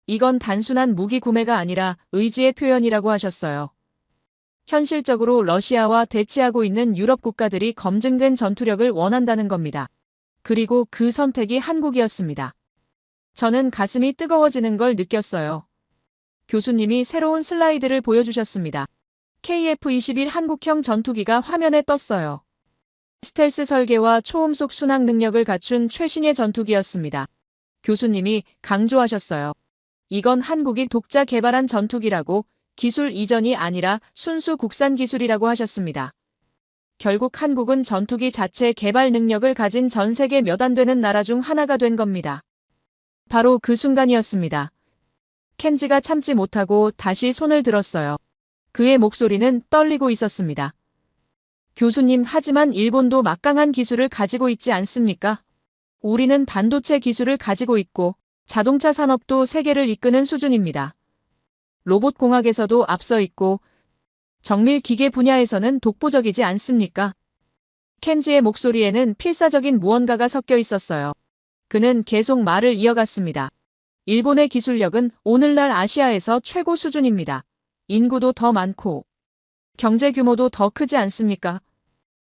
이건 단순한 무기 구매가 아니라 의지의 표현이라고 하셨어요. 현실적으로 러시아와 대치하고 있는 유럽 국가들이 검증된 전투력을 원한다는 겁니다. 그리고 그 선택이 한국이었습니다. 저는 가슴이 뜨거워지는 걸 느꼈어요. 교수님이 새로운 슬라이드를 보여주셨습니다. KF-21 한국형 전투기가 화면에 떴어요. 스텔스 설계와 초음속 순항 능력을 갖춘 최신의 전투기였습니다. 교수님이 강조하셨어요. 이건 한국이 독자 개발한 전투기라고, 기술 이전이 아니라 순수 국산 기술이라고 하셨습니다. 결국 한국은 전투기 자체 개발 능력을 가진 전 세계 몇 안 되는 나라 중 하나가 된 겁니다. 바로 그 순간이었습니다. 켄지가 참지 못하고 다시 손을 들었어요. 그의 목소리는 떨리고 있었습니다. 교수님, 하지만 일본도 막강한 기술을 가지고 있지 않습니까? 우리는 반도체 기술을 가지고 있고 자동차 산업도 세계를 이끄는 수준입니다. 로봇 공학에서도 앞서 있고 정밀 기계 분야에서는 독보적이지 않습니까? 켄지의 목소리에는 필사적인 무언가가 섞여 있었어요. 그는 계속 말을 이어갔습니다. 일본의 기술력은 오늘날 아시아에서 최고 수준입니다. 인구도 더 많고 경제 규모도 더 크지 않습니까?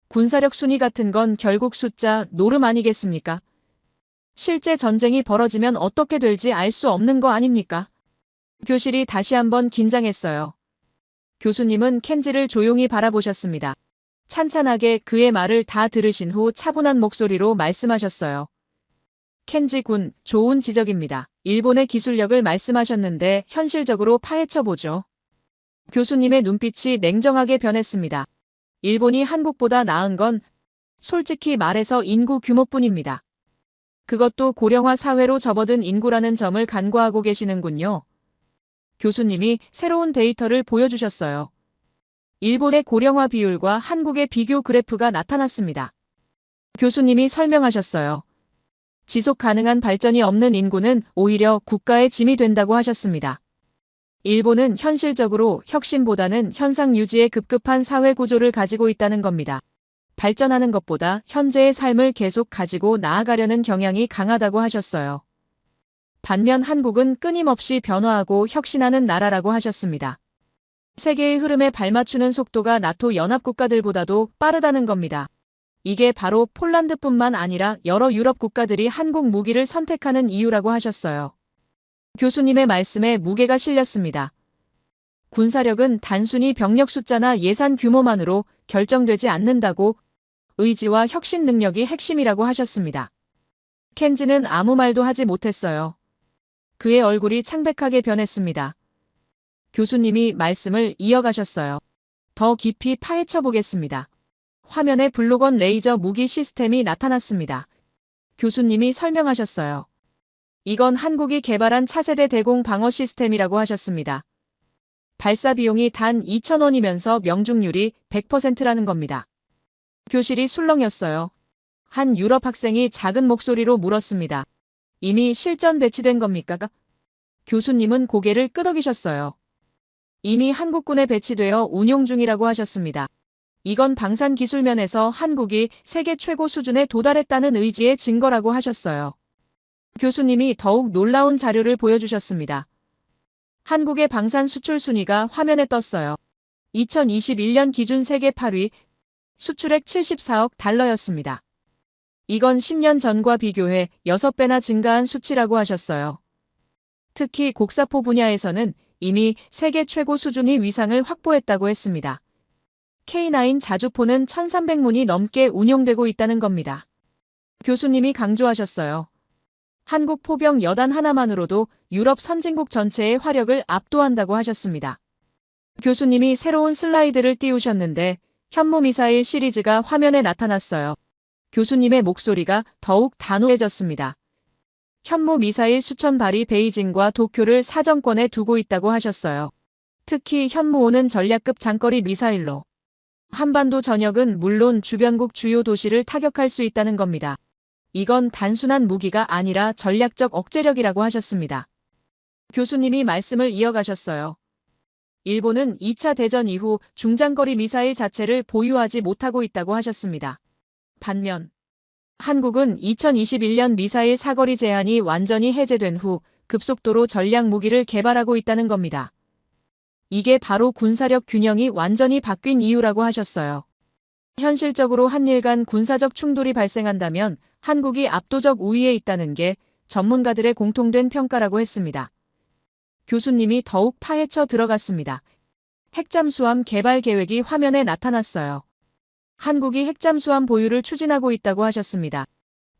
군사력 순위 같은 건 결국 숫자, 노름 아니겠습니까? 실제 전쟁이 벌어지면 어떻게 될지 알 수 없는 거 아닙니까? 교실이 다시 한번 긴장했어요. 교수님은 켄지를 조용히 바라보셨습니다. 찬찬하게 그의 말을 다 들으신 후 차분한 목소리로 말씀하셨어요. 켄지 군, 좋은 지적입니다. 일본의 기술력을 말씀하셨는데 현실적으로 파헤쳐보죠. 교수님의 눈빛이 냉정하게 변했습니다. 일본이 한국보다 나은 건 솔직히 말해서 인구 규모뿐입니다. 그것도 고령화 사회로 접어든 인구라는 점을 간과하고 계시는군요. 교수님이 새로운 데이터를 보여주셨어요. 일본의 고령화 비율과 한국의 비교 그래프가 나타났습니다. 교수님이 설명하셨어요. 지속 가능한 발전이 없는 인구는 오히려 국가의 짐이 된다고 하셨습니다. 일본은 현실적으로 혁신보다는 현상 유지에 급급한 사회 구조를 가지고 있다는 겁니다. 발전하는 것보다 현재의 삶을 계속 가지고 나아가려는 경향이 강하다고 하셨어요. 반면 한국은 끊임없이 변화하고 혁신하는 나라라고 하셨습니다. 세계의 흐름에 발맞추는 속도가 나토 연합국가들보다도 빠르다는 겁니다. 이게 바로 폴란드뿐만 아니라 여러 유럽 국가들이 한국 무기를 선택하는 이유라고 하셨어요. 교수님의 말씀에 무게가 실렸습니다. 군사력은 단순히 병력 숫자나 예산 규모만으로 결정되지 않는다고, 의지와 혁신 능력이 핵심이라고 하셨습니다. 켄지는 아무 말도 하지 못했어요. 그의 얼굴이 창백하게 변했습니다. 교수님이 말씀을 이어가셨어요. 더 깊이 파헤쳐 보겠습니다. 화면에 블록원 레이저 무기 시스템이 나타났습니다. 교수님이 설명하셨어요. 이건 한국이 개발한 차세대 대공 방어 시스템이라고 하셨습니다. 발사 비용이 단 2,000원이면서 명중률이 100%라는 겁니다. 교실이 술렁였어요. 한 유럽 학생이 작은 목소리로 물었습니다. 이미 실전 배치된 겁니까? 교수님은 고개를 끄덕이셨어요. 이미 한국군에 배치되어 운용 중이라고 하셨습니다. 이건 방산 기술 면에서 한국이 세계 최고 수준에 도달했다는 의지의 증거라고 하셨어요. 교수님이 더욱 놀라운 자료를 보여주셨습니다. 한국의 방산 수출 순위가 화면에 떴어요. 2021년 기준 세계 8위, 수출액 74억 달러였습니다. 이건 10년 전과 비교해 6배나 증가한 수치라고 하셨어요. 특히 곡사포 분야에서는 이미 세계 최고 수준의 위상을 확보했다고 했습니다. K9 자주포는 1,300문이 넘게 운용되고 있다는 겁니다. 교수님이 강조하셨어요. 한국 포병 여단 하나만으로도 유럽 선진국 전체의 화력을 압도한다고 하셨습니다. 교수님이 새로운 슬라이드를 띄우셨는데 현무 미사일 시리즈가 화면에 나타났어요. 교수님의 목소리가 더욱 단호해졌습니다. 현무 미사일 수천 발이 베이징과 도쿄를 사정권에 두고 있다고 하셨어요. 특히 현무5는 전략급 장거리 미사일로 한반도 전역은 물론 주변국 주요 도시를 타격할 수 있다는 겁니다. 이건 단순한 무기가 아니라 전략적 억제력이라고 하셨습니다. 교수님이 말씀을 이어가셨어요. 일본은 2차 대전 이후 중장거리 미사일 자체를 보유하지 못하고 있다고 하셨습니다. 반면 한국은 2021년 미사일 사거리 제한이 완전히 해제된 후 급속도로 전략 무기를 개발하고 있다는 겁니다. 이게 바로 군사력 균형이 완전히 바뀐 이유라고 하셨어요. 현실적으로 한일 간 군사적 충돌이 발생한다면 한국이 압도적 우위에 있다는 게 전문가들의 공통된 평가라고 했습니다. 교수님이 더욱 파헤쳐 들어갔습니다. 핵잠수함 개발 계획이 화면에 나타났어요. 한국이 핵잠수함 보유를 추진하고 있다고 하셨습니다.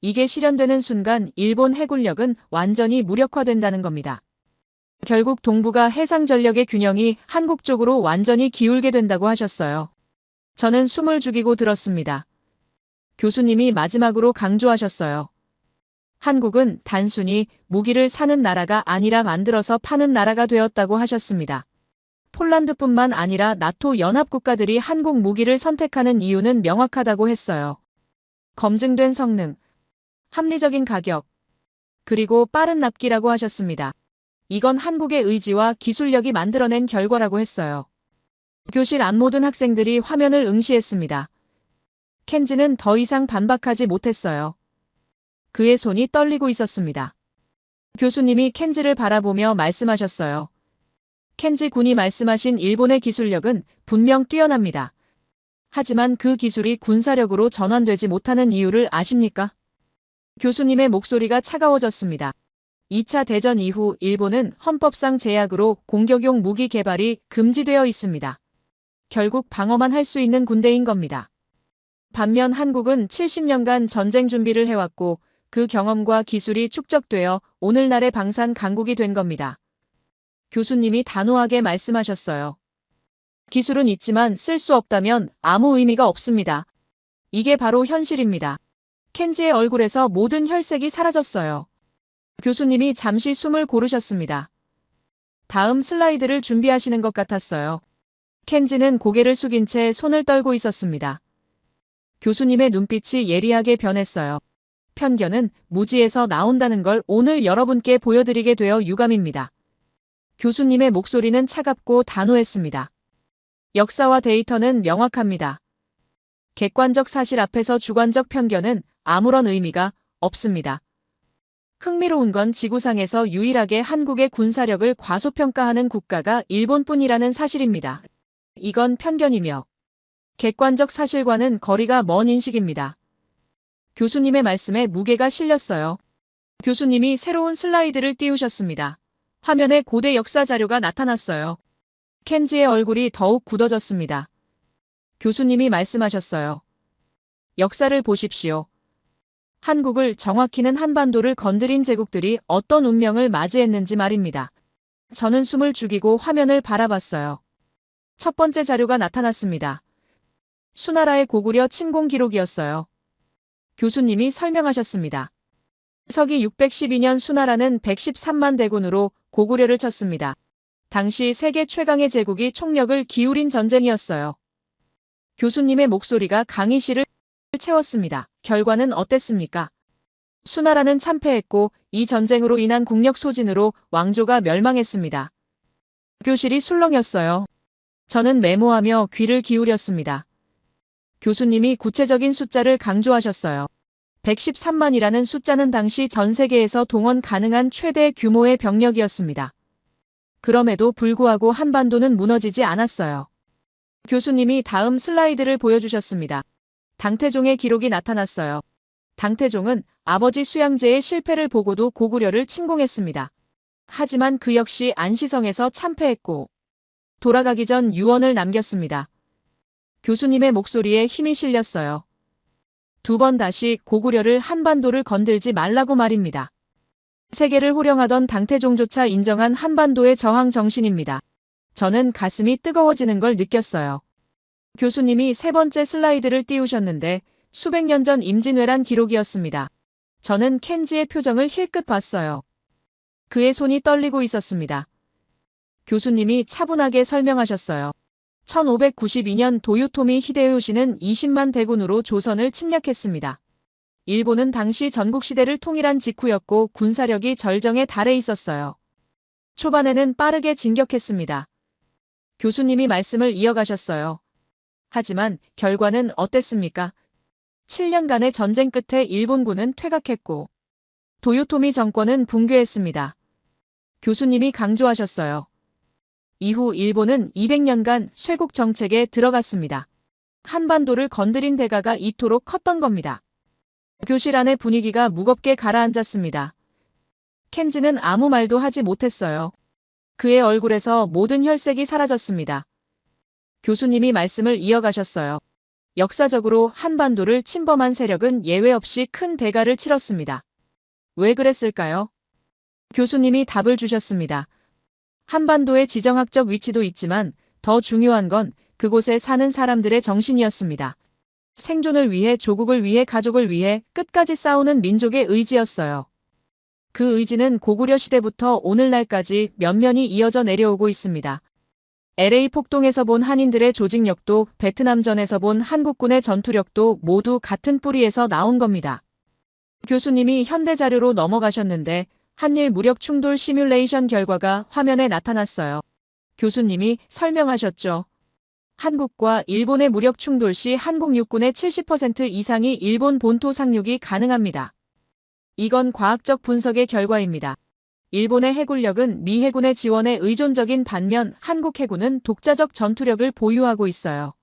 이게 실현되는 순간 일본 해군력은 완전히 무력화된다는 겁니다. 결국 동북아 해상 전력의 균형이 한국 쪽으로 완전히 기울게 된다고 하셨어요. 저는 숨을 죽이고 들었습니다. 교수님이 마지막으로 강조하셨어요. 한국은 단순히 무기를 사는 나라가 아니라 만들어서 파는 나라가 되었다고 하셨습니다. 폴란드뿐만 아니라 나토 연합국가들이 한국 무기를 선택하는 이유는 명확하다고 했어요. 검증된 성능, 합리적인 가격, 그리고 빠른 납기라고 하셨습니다. 이건 한국의 의지와 기술력이 만들어낸 결과라고 했어요. 교실 안 모든 학생들이 화면을 응시했습니다. 켄지는 더 이상 반박하지 못했어요. 그의 손이 떨리고 있었습니다. 교수님이 켄지를 바라보며 말씀하셨어요. 켄지 군이 말씀하신 일본의 기술력은 분명 뛰어납니다. 하지만 그 기술이 군사력으로 전환되지 못하는 이유를 아십니까? 교수님의 목소리가 차가워졌습니다. 2차 대전 이후 일본은 헌법상 제약으로 공격용 무기 개발이 금지되어 있습니다. 결국 방어만 할 수 있는 군대인 겁니다. 반면 한국은 70년간 전쟁 준비를 해왔고 그 경험과 기술이 축적되어 오늘날의 방산 강국이 된 겁니다. 교수님이 단호하게 말씀하셨어요. 기술은 있지만 쓸 수 없다면 아무 의미가 없습니다. 이게 바로 현실입니다. 켄지의 얼굴에서 모든 혈색이 사라졌어요. 교수님이 잠시 숨을 고르셨습니다. 다음 슬라이드를 준비하시는 것 같았어요. 켄지는 고개를 숙인 채 손을 떨고 있었습니다. 교수님의 눈빛이 예리하게 변했어요. 편견은 무지에서 나온다는 걸 오늘 여러분께 보여드리게 되어 유감입니다. 교수님의 목소리는 차갑고 단호했습니다. 역사와 데이터는 명확합니다. 객관적 사실 앞에서 주관적 편견은 아무런 의미가 없습니다. 흥미로운 건 지구상에서 유일하게 한국의 군사력을 과소평가하는 국가가 일본뿐이라는 사실입니다. 이건 편견이며 객관적 사실과는 거리가 먼 인식입니다. 교수님의 말씀에 무게가 실렸어요. 교수님이 새로운 슬라이드를 띄우셨습니다. 화면에 고대 역사 자료가 나타났어요. 켄지의 얼굴이 더욱 굳어졌습니다. 교수님이 말씀하셨어요. 역사를 보십시오. 한국을 정확히는 한반도를 건드린 제국들이 어떤 운명을 맞이했는지 말입니다. 저는 숨을 죽이고 화면을 바라봤어요. 첫 번째 자료가 나타났습니다. 수나라의 고구려 침공 기록이었어요. 교수님이 설명하셨습니다. 서기 612년 수나라는 113만 대군으로 고구려를 쳤습니다. 당시 세계 최강의 제국이 총력을 기울인 전쟁이었어요. 교수님의 목소리가 강의실을 채웠습니다. 결과는 어땠습니까? 수나라는 참패했고 이 전쟁으로 인한 국력 소진으로 왕조가 멸망했습니다. 교실이 술렁였어요. 저는 메모하며 귀를 기울였습니다. 교수님이 구체적인 숫자를 강조하셨어요. 113만이라는 숫자는 당시 전 세계에서 동원 가능한 최대 규모의 병력이었습니다. 그럼에도 불구하고 한반도는 무너지지 않았어요. 교수님이 다음 슬라이드를 보여주셨습니다. 당태종의 기록이 나타났어요. 당태종은 아버지 수양제의 실패를 보고도 고구려를 침공했습니다. 하지만 그 역시 안시성에서 참패했고 돌아가기 전 유언을 남겼습니다. 교수님의 목소리에 힘이 실렸어요. 두 번 다시 고구려를 한반도를 건들지 말라고 말입니다. 세계를 호령하던 당태종조차 인정한 한반도의 저항 정신입니다. 저는 가슴이 뜨거워지는 걸 느꼈어요. 교수님이 세 번째 슬라이드를 띄우셨는데 수백 년 전 임진왜란 기록이었습니다. 저는 켄지의 표정을 힐끗 봤어요. 그의 손이 떨리고 있었습니다. 교수님이 차분하게 설명하셨어요. 1592년 도요토미 히데요시는 20만 대군으로 조선을 침략했습니다. 일본은 당시 전국시대를 통일한 직후였고 군사력이 절정에 달해 있었어요. 초반에는 빠르게 진격했습니다. 교수님이 말씀을 이어가셨어요. 하지만 결과는 어땠습니까? 7년간의 전쟁 끝에 일본군은 퇴각했고 도요토미 정권은 붕괴했습니다. 교수님이 강조하셨어요. 이후 일본은 200년간 쇄국 정책에 들어갔습니다. 한반도를 건드린 대가가 이토록 컸던 겁니다. 교실 안의 분위기가 무겁게 가라앉았습니다. 켄지는 아무 말도 하지 못했어요. 그의 얼굴에서 모든 혈색이 사라졌습니다. 교수님이 말씀을 이어가셨어요. 역사적으로 한반도를 침범한 세력은 예외 없이 큰 대가를 치렀습니다. 왜 그랬을까요? 교수님이 답을 주셨습니다. 한반도의 지정학적 위치도 있지만 더 중요한 건 그곳에 사는 사람들의 정신이었습니다. 생존을 위해, 조국을 위해, 가족을 위해 끝까지 싸우는 민족의 의지였어요. 그 의지는 고구려 시대부터 오늘날까지 면면이 이어져 내려오고 있습니다. LA 폭동에서 본 한인들의 조직력도 베트남전에서 본 한국군의 전투력도 모두 같은 뿌리에서 나온 겁니다. 교수님이 현대자료로 넘어가셨는데 한일 무력 충돌 시뮬레이션 결과가 화면에 나타났어요. 교수님이 설명하셨죠. 한국과 일본의 무력 충돌 시 한국 육군의 70% 이상이 일본 본토 상륙이 가능합니다. 이건 과학적 분석의 결과입니다. 일본의 해군력은 미 해군의 지원에 의존적인 반면 한국 해군은 독자적 전투력을 보유하고 있어요.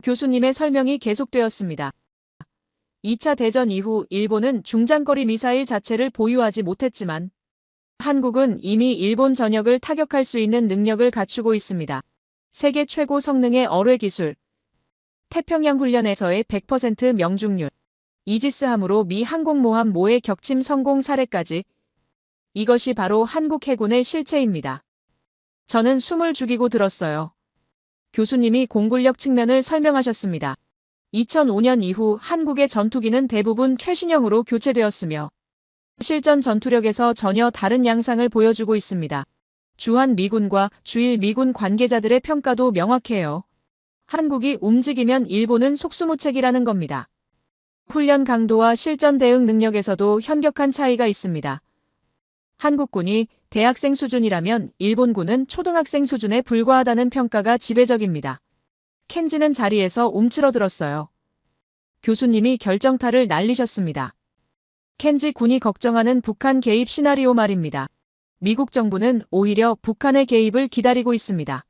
교수님의 설명이 계속되었습니다. 2차 대전 이후 일본은 중장거리 미사일 자체를 보유하지 못했지만 한국은 이미 일본 전역을 타격할 수 있는 능력을 갖추고 있습니다. 세계 최고 성능의 어뢰 기술, 태평양 훈련에서의 100% 명중률, 이지스함으로 미 항공모함 모의 격침 성공 사례까지 이것이 바로 한국 해군의 실체입니다. 저는 숨을 죽이고 들었어요. 교수님이 공군력 측면을 설명하셨습니다. 2005년 이후 한국의 전투기는 대부분 최신형으로 교체되었으며 실전 전투력에서 전혀 다른 양상을 보여주고 있습니다. 주한 미군과 주일 미군 관계자들의 평가도 명확해요. 한국이 움직이면 일본은 속수무책이라는 겁니다. 훈련 강도와 실전 대응 능력에서도 현격한 차이가 있습니다. 한국군이 대학생 수준이라면 일본군은 초등학생 수준에 불과하다는 평가가 지배적입니다. 켄지는 자리에서 움츠러들었어요. 교수님이 결정타를 날리셨습니다. 켄지 군이 걱정하는 북한 개입 시나리오 말입니다. 미국 정부는 오히려 북한의 개입을 기다리고 있습니다.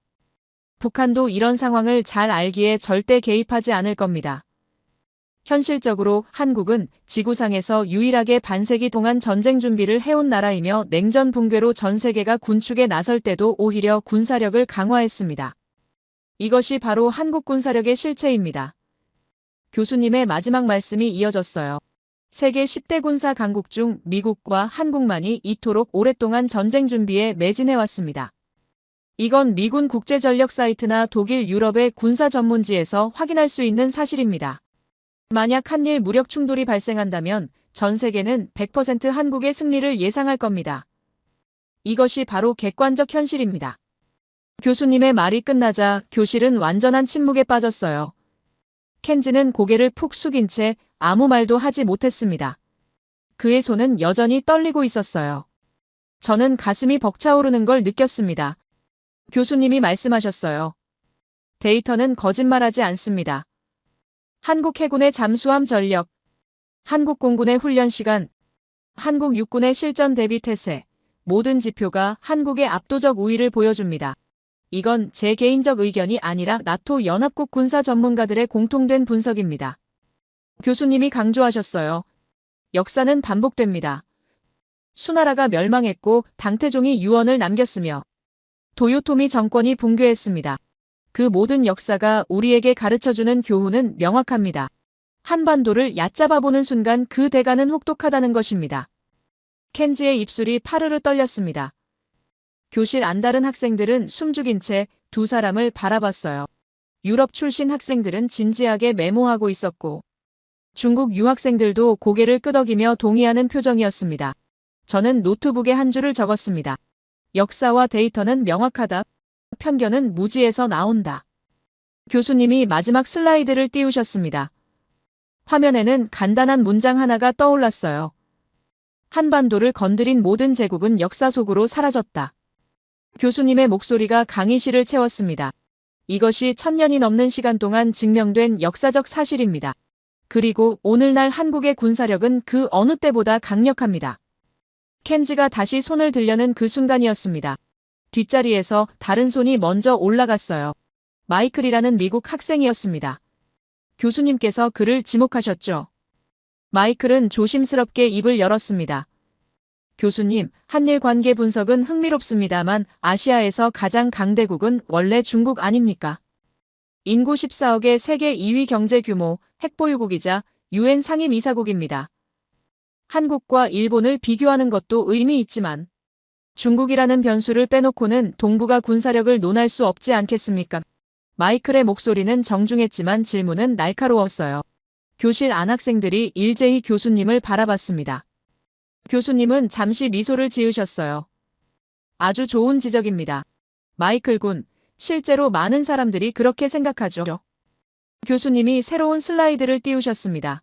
북한도 이런 상황을 잘 알기에 절대 개입하지 않을 겁니다. 현실적으로 한국은 지구상에서 유일하게 반세기 동안 전쟁 준비를 해온 나라이며 냉전 붕괴로 전 세계가 군축에 나설 때도 오히려 군사력을 강화했습니다. 이것이 바로 한국 군사력의 실체입니다. 교수님의 마지막 말씀이 이어졌어요. 세계 10대 군사 강국 중 미국과 한국만이 이토록 오랫동안 전쟁 준비에 매진해왔습니다. 이건 미군 국제전력 사이트나 독일, 유럽의 군사 전문지에서 확인할 수 있는 사실입니다. 만약 한일 무력 충돌이 발생한다면 전 세계는 100% 한국의 승리를 예상할 겁니다. 이것이 바로 객관적 현실입니다. 교수님의 말이 끝나자 교실은 완전한 침묵에 빠졌어요. 켄지는 고개를 푹 숙인 채 아무 말도 하지 못했습니다. 그의 손은 여전히 떨리고 있었어요. 저는 가슴이 벅차오르는 걸 느꼈습니다. 교수님이 말씀하셨어요. 데이터는 거짓말하지 않습니다. 한국 해군의 잠수함 전력, 한국 공군의 훈련 시간, 한국 육군의 실전 대비 태세, 모든 지표가 한국의 압도적 우위를 보여줍니다. 이건 제 개인적 의견이 아니라 나토 연합국 군사 전문가들의 공통된 분석입니다. 교수님이 강조하셨어요. 역사는 반복됩니다. 수나라가 멸망했고 당태종이 유언을 남겼으며 도요토미 정권이 붕괴했습니다. 그 모든 역사가 우리에게 가르쳐주는 교훈은 명확합니다. 한반도를 얕잡아보는 순간 그 대가는 혹독하다는 것입니다. 켄지의 입술이 파르르 떨렸습니다. 교실 안다른 학생들은 숨죽인 채 두 사람을 바라봤어요. 유럽 출신 학생들은 진지하게 메모하고 있었고 중국 유학생들도 고개를 끄덕이며 동의하는 표정이었습니다. 저는 노트북에 한 줄을 적었습니다. 역사와 데이터는 명확하다. 편견은 무지에서 나온다. 교수님이 마지막 슬라이드를 띄우셨습니다. 화면에는 간단한 문장 하나가 떠올랐어요. 한반도를 건드린 모든 제국은 역사 속으로 사라졌다. 교수님의 목소리가 강의실을 채웠습니다. 이것이 1000년이 넘는 시간 동안 증명된 역사적 사실입니다. 그리고 오늘날 한국의 군사력은 그 어느 때보다 강력합니다. 켄지가 다시 손을 들려는 그 순간이었습니다. 뒷자리에서 다른 손이 먼저 올라갔어요. 마이클이라는 미국 학생이었습니다. 교수님께서 그를 지목하셨죠. 마이클은 조심스럽게 입을 열었습니다. 교수님, 한일 관계 분석은 흥미롭습니다만 아시아에서 가장 강대국은 원래 중국 아닙니까? 인구 14억의 세계 2위 경제 규모, 핵보유국이자 UN 상임이사국입니다. 한국과 일본을 비교하는 것도 의미 있지만 중국이라는 변수를 빼놓고는 동북아 군사력을 논할 수 없지 않겠습니까? 마이클의 목소리는 정중했지만 질문은 날카로웠어요. 교실 안 학생들이 일제히 교수님을 바라봤습니다. 교수님은 잠시 미소를 지으셨어요. 아주 좋은 지적입니다. 마이클 군, 실제로 많은 사람들이 그렇게 생각하죠. 교수님이 새로운 슬라이드를 띄우셨습니다.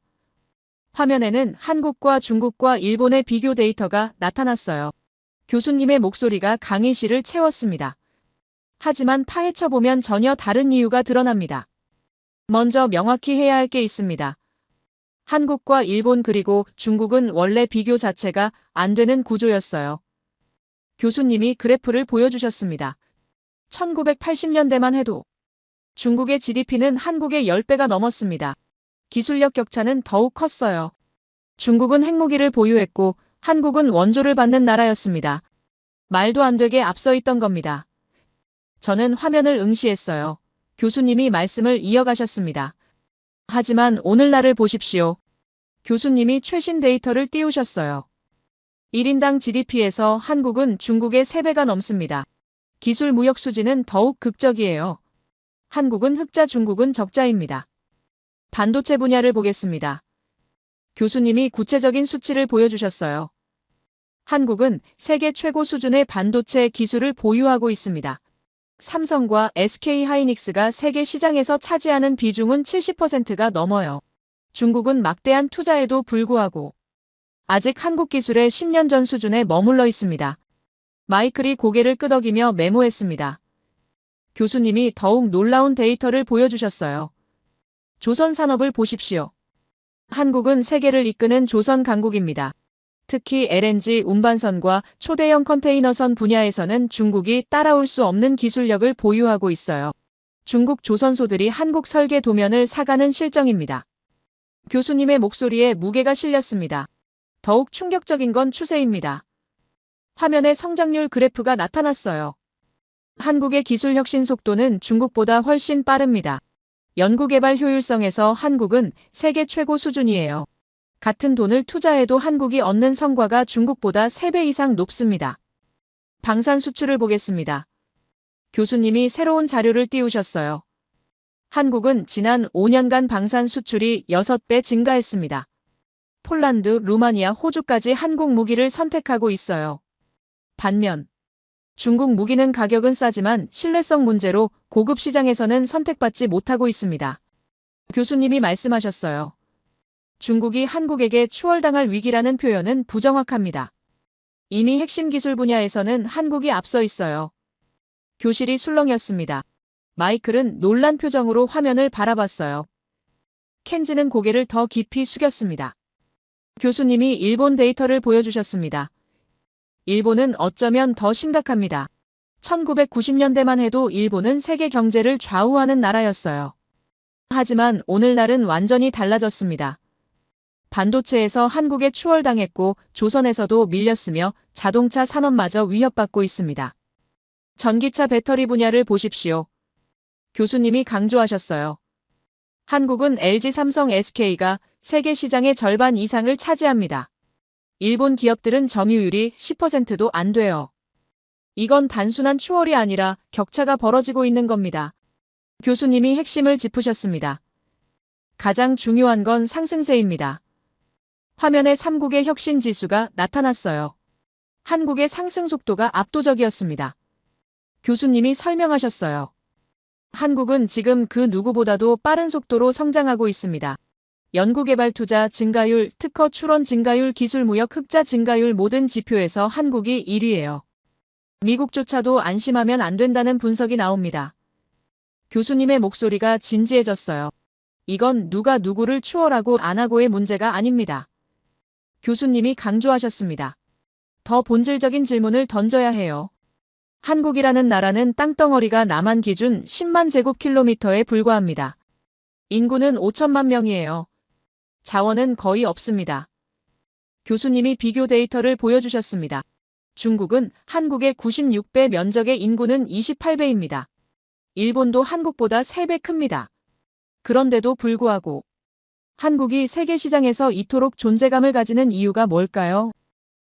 화면에는 한국과 중국과 일본의 비교 데이터가 나타났어요. 교수님의 목소리가 강의실을 채웠습니다. 하지만 파헤쳐보면 전혀 다른 이유가 드러납니다. 먼저 명확히 해야 할 게 있습니다. 한국과 일본 그리고 중국은 원래 비교 자체가 안 되는 구조였어요. 교수님이 그래프를 보여주셨습니다. 1980년대만 해도 중국의 GDP는 한국의 10배가 넘었습니다. 기술력 격차는 더욱 컸어요. 중국은 핵무기를 보유했고 한국은 원조를 받는 나라였습니다. 말도 안 되게 앞서 있던 겁니다. 저는 화면을 응시했어요. 교수님이 말씀을 이어가셨습니다. 하지만 오늘날을 보십시오. 교수님이 최신 데이터를 띄우셨어요. 1인당 GDP에서 한국은 중국의 3배가 넘습니다. 기술 무역 수지는 더욱 극적이에요. 한국은 흑자, 중국은 적자입니다. 반도체 분야를 보겠습니다. 교수님이 구체적인 수치를 보여주셨어요. 한국은 세계 최고 수준의 반도체 기술을 보유하고 있습니다. 삼성과 SK 하이닉스가 세계 시장에서 차지하는 비중은 70%가 넘어요. 중국은 막대한 투자에도 불구하고 아직 한국 기술의 10년 전 수준에 머물러 있습니다. 마이클이 고개를 끄덕이며 메모했습니다. 교수님이 더욱 놀라운 데이터를 보여주셨어요. 조선 산업을 보십시오. 한국은 세계를 이끄는 조선 강국입니다. 특히 LNG 운반선과 초대형 컨테이너선 분야에서는 중국이 따라올 수 없는 기술력을 보유하고 있어요. 중국 조선소들이 한국 설계 도면을 사가는 실정입니다. 교수님의 목소리에 무게가 실렸습니다. 더욱 충격적인 건 추세입니다. 화면에 성장률 그래프가 나타났어요. 한국의 기술 혁신 속도는 중국보다 훨씬 빠릅니다. 연구개발 효율성에서 한국은 세계 최고 수준이에요. 같은 돈을 투자해도 한국이 얻는 성과가 중국보다 3배 이상 높습니다. 방산 수출을 보겠습니다. 교수님이 새로운 자료를 띄우셨어요. 한국은 지난 5년간 방산 수출이 6배 증가했습니다. 폴란드, 루마니아, 호주까지 한국 무기를 선택하고 있어요. 반면 중국 무기는 가격은 싸지만 신뢰성 문제로 고급 시장에서는 선택받지 못하고 있습니다. 교수님이 말씀하셨어요. 중국이 한국에게 추월당할 위기라는 표현은 부정확합니다. 이미 핵심 기술 분야에서는 한국이 앞서 있어요. 교실이 술렁였습니다. 마이클은 놀란 표정으로 화면을 바라봤어요. 켄지는 고개를 더 깊이 숙였습니다. 교수님이 일본 데이터를 보여주셨습니다. 일본은 어쩌면 더 심각합니다. 1990년대만 해도 일본은 세계 경제를 좌우하는 나라였어요. 하지만 오늘날은 완전히 달라졌습니다. 반도체에서 한국에 추월당했고 조선에서도 밀렸으며 자동차 산업마저 위협받고 있습니다. 전기차 배터리 분야를 보십시오. 교수님이 강조하셨어요. 한국은 LG, 삼성, SK가 세계 시장의 절반 이상을 차지합니다. 일본 기업들은 점유율이 10%도 안 돼요. 이건 단순한 추월이 아니라 격차가 벌어지고 있는 겁니다. 교수님이 핵심을 짚으셨습니다. 가장 중요한 건 상승세입니다. 화면에 3국의 혁신 지수가 나타났어요. 한국의 상승 속도가 압도적이었습니다. 교수님이 설명하셨어요. 한국은 지금 그 누구보다도 빠른 속도로 성장하고 있습니다. 연구개발 투자 증가율, 특허 출원 증가율, 기술 무역 흑자 증가율 모든 지표에서 한국이 1위예요. 미국조차도 안심하면 안 된다는 분석이 나옵니다. 교수님의 목소리가 진지해졌어요. 이건 누가 누구를 추월하고 안 하고의 문제가 아닙니다. 교수님이 강조하셨습니다. 더 본질적인 질문을 던져야 해요. 한국이라는 나라는 땅덩어리가 남한 기준 10만 제곱킬로미터에 불과합니다. 인구는 5천만 명이에요. 자원은 거의 없습니다. 교수님이 비교 데이터를 보여주셨습니다. 중국은 한국의 96배, 면적의 인구는 28배입니다. 일본도 한국보다 3배 큽니다. 그런데도 불구하고 한국이 세계 시장에서 이토록 존재감을 가지는 이유가 뭘까요?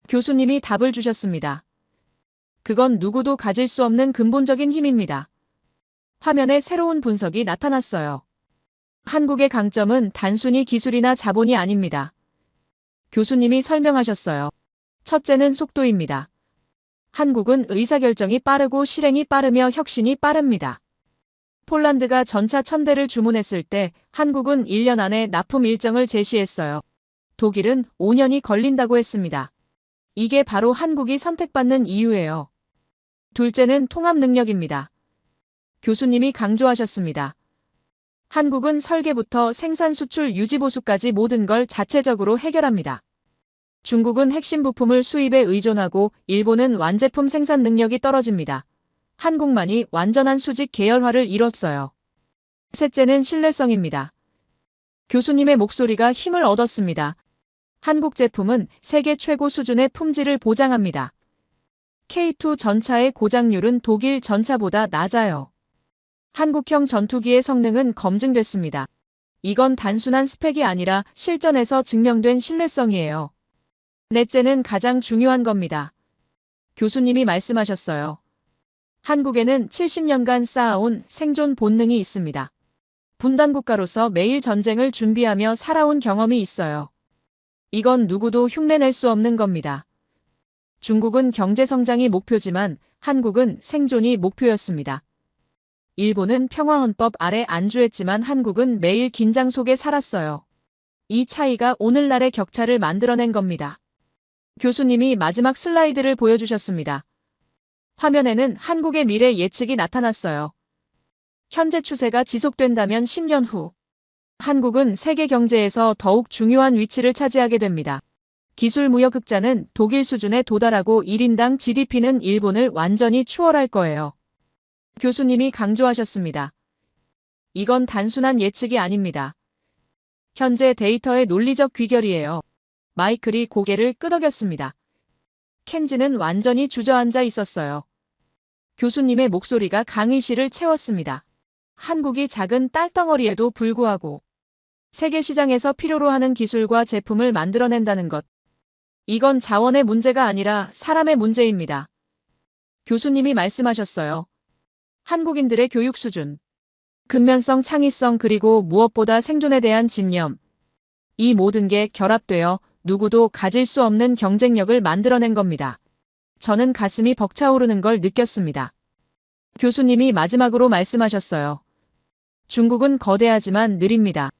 교수님이 답을 주셨습니다. 그건 누구도 가질 수 없는 근본적인 힘입니다. 화면에 새로운 분석이 나타났어요. 한국의 강점은 단순히 기술이나 자본이 아닙니다. 교수님이 설명하셨어요. 첫째는 속도입니다. 한국은 의사결정이 빠르고 실행이 빠르며 혁신이 빠릅니다. 폴란드가 전차 1000대를 주문했을 때 한국은 1년 안에 납품 일정을 제시했어요. 독일은 5년이 걸린다고 했습니다. 이게 바로 한국이 선택받는 이유예요. 둘째는 통합 능력입니다. 교수님이 강조하셨습니다. 한국은 설계부터 생산, 수출, 유지, 보수까지 모든 걸 자체적으로 해결합니다. 중국은 핵심 부품을 수입에 의존하고 일본은 완제품 생산 능력이 떨어집니다. 한국만이 완전한 수직 계열화를 이뤘어요. 셋째는 신뢰성입니다. 교수님의 목소리가 힘을 얻었습니다. 한국 제품은 세계 최고 수준의 품질을 보장합니다. K2 전차의 고장률은 독일 전차보다 낮아요. 한국형 전투기의 성능은 검증됐습니다. 이건 단순한 스펙이 아니라 실전에서 증명된 신뢰성이에요. 넷째는 가장 중요한 겁니다. 교수님이 말씀하셨어요. 한국에는 70년간 쌓아온 생존 본능이 있습니다. 분단국가로서 매일 전쟁을 준비하며 살아온 경험이 있어요. 이건 누구도 흉내낼 수 없는 겁니다. 중국은 경제성장이 목표지만 한국은 생존이 목표였습니다. 일본은 평화헌법 아래 안주했지만 한국은 매일 긴장 속에 살았어요. 이 차이가 오늘날의 격차를 만들어낸 겁니다. 교수님이 마지막 슬라이드를 보여주셨습니다. 화면에는 한국의 미래 예측이 나타났어요. 현재 추세가 지속된다면 10년 후 한국은 세계 경제에서 더욱 중요한 위치를 차지하게 됩니다. 기술 무역 흑자는 독일 수준에 도달하고 1인당 GDP는 일본을 완전히 추월할 거예요. 교수님이 강조하셨습니다. 이건 단순한 예측이 아닙니다. 현재 데이터의 논리적 귀결이에요. 마이클이 고개를 끄덕였습니다. 켄지는 완전히 주저앉아 있었어요. 교수님의 목소리가 강의실을 채웠습니다. 한국이 작은 딸덩어리에도 불구하고 세계 시장에서 필요로 하는 기술과 제품을 만들어낸다는 것. 이건 자원의 문제가 아니라 사람의 문제입니다. 교수님이 말씀하셨어요. 한국인들의 교육 수준, 근면성, 창의성 그리고 무엇보다 생존에 대한 집념. 이 모든 게 결합되어 누구도 가질 수 없는 경쟁력을 만들어낸 겁니다. 저는 가슴이 벅차오르는 걸 느꼈습니다. 교수님이 마지막으로 말씀하셨어요. 중국은 거대하지만 느립니다.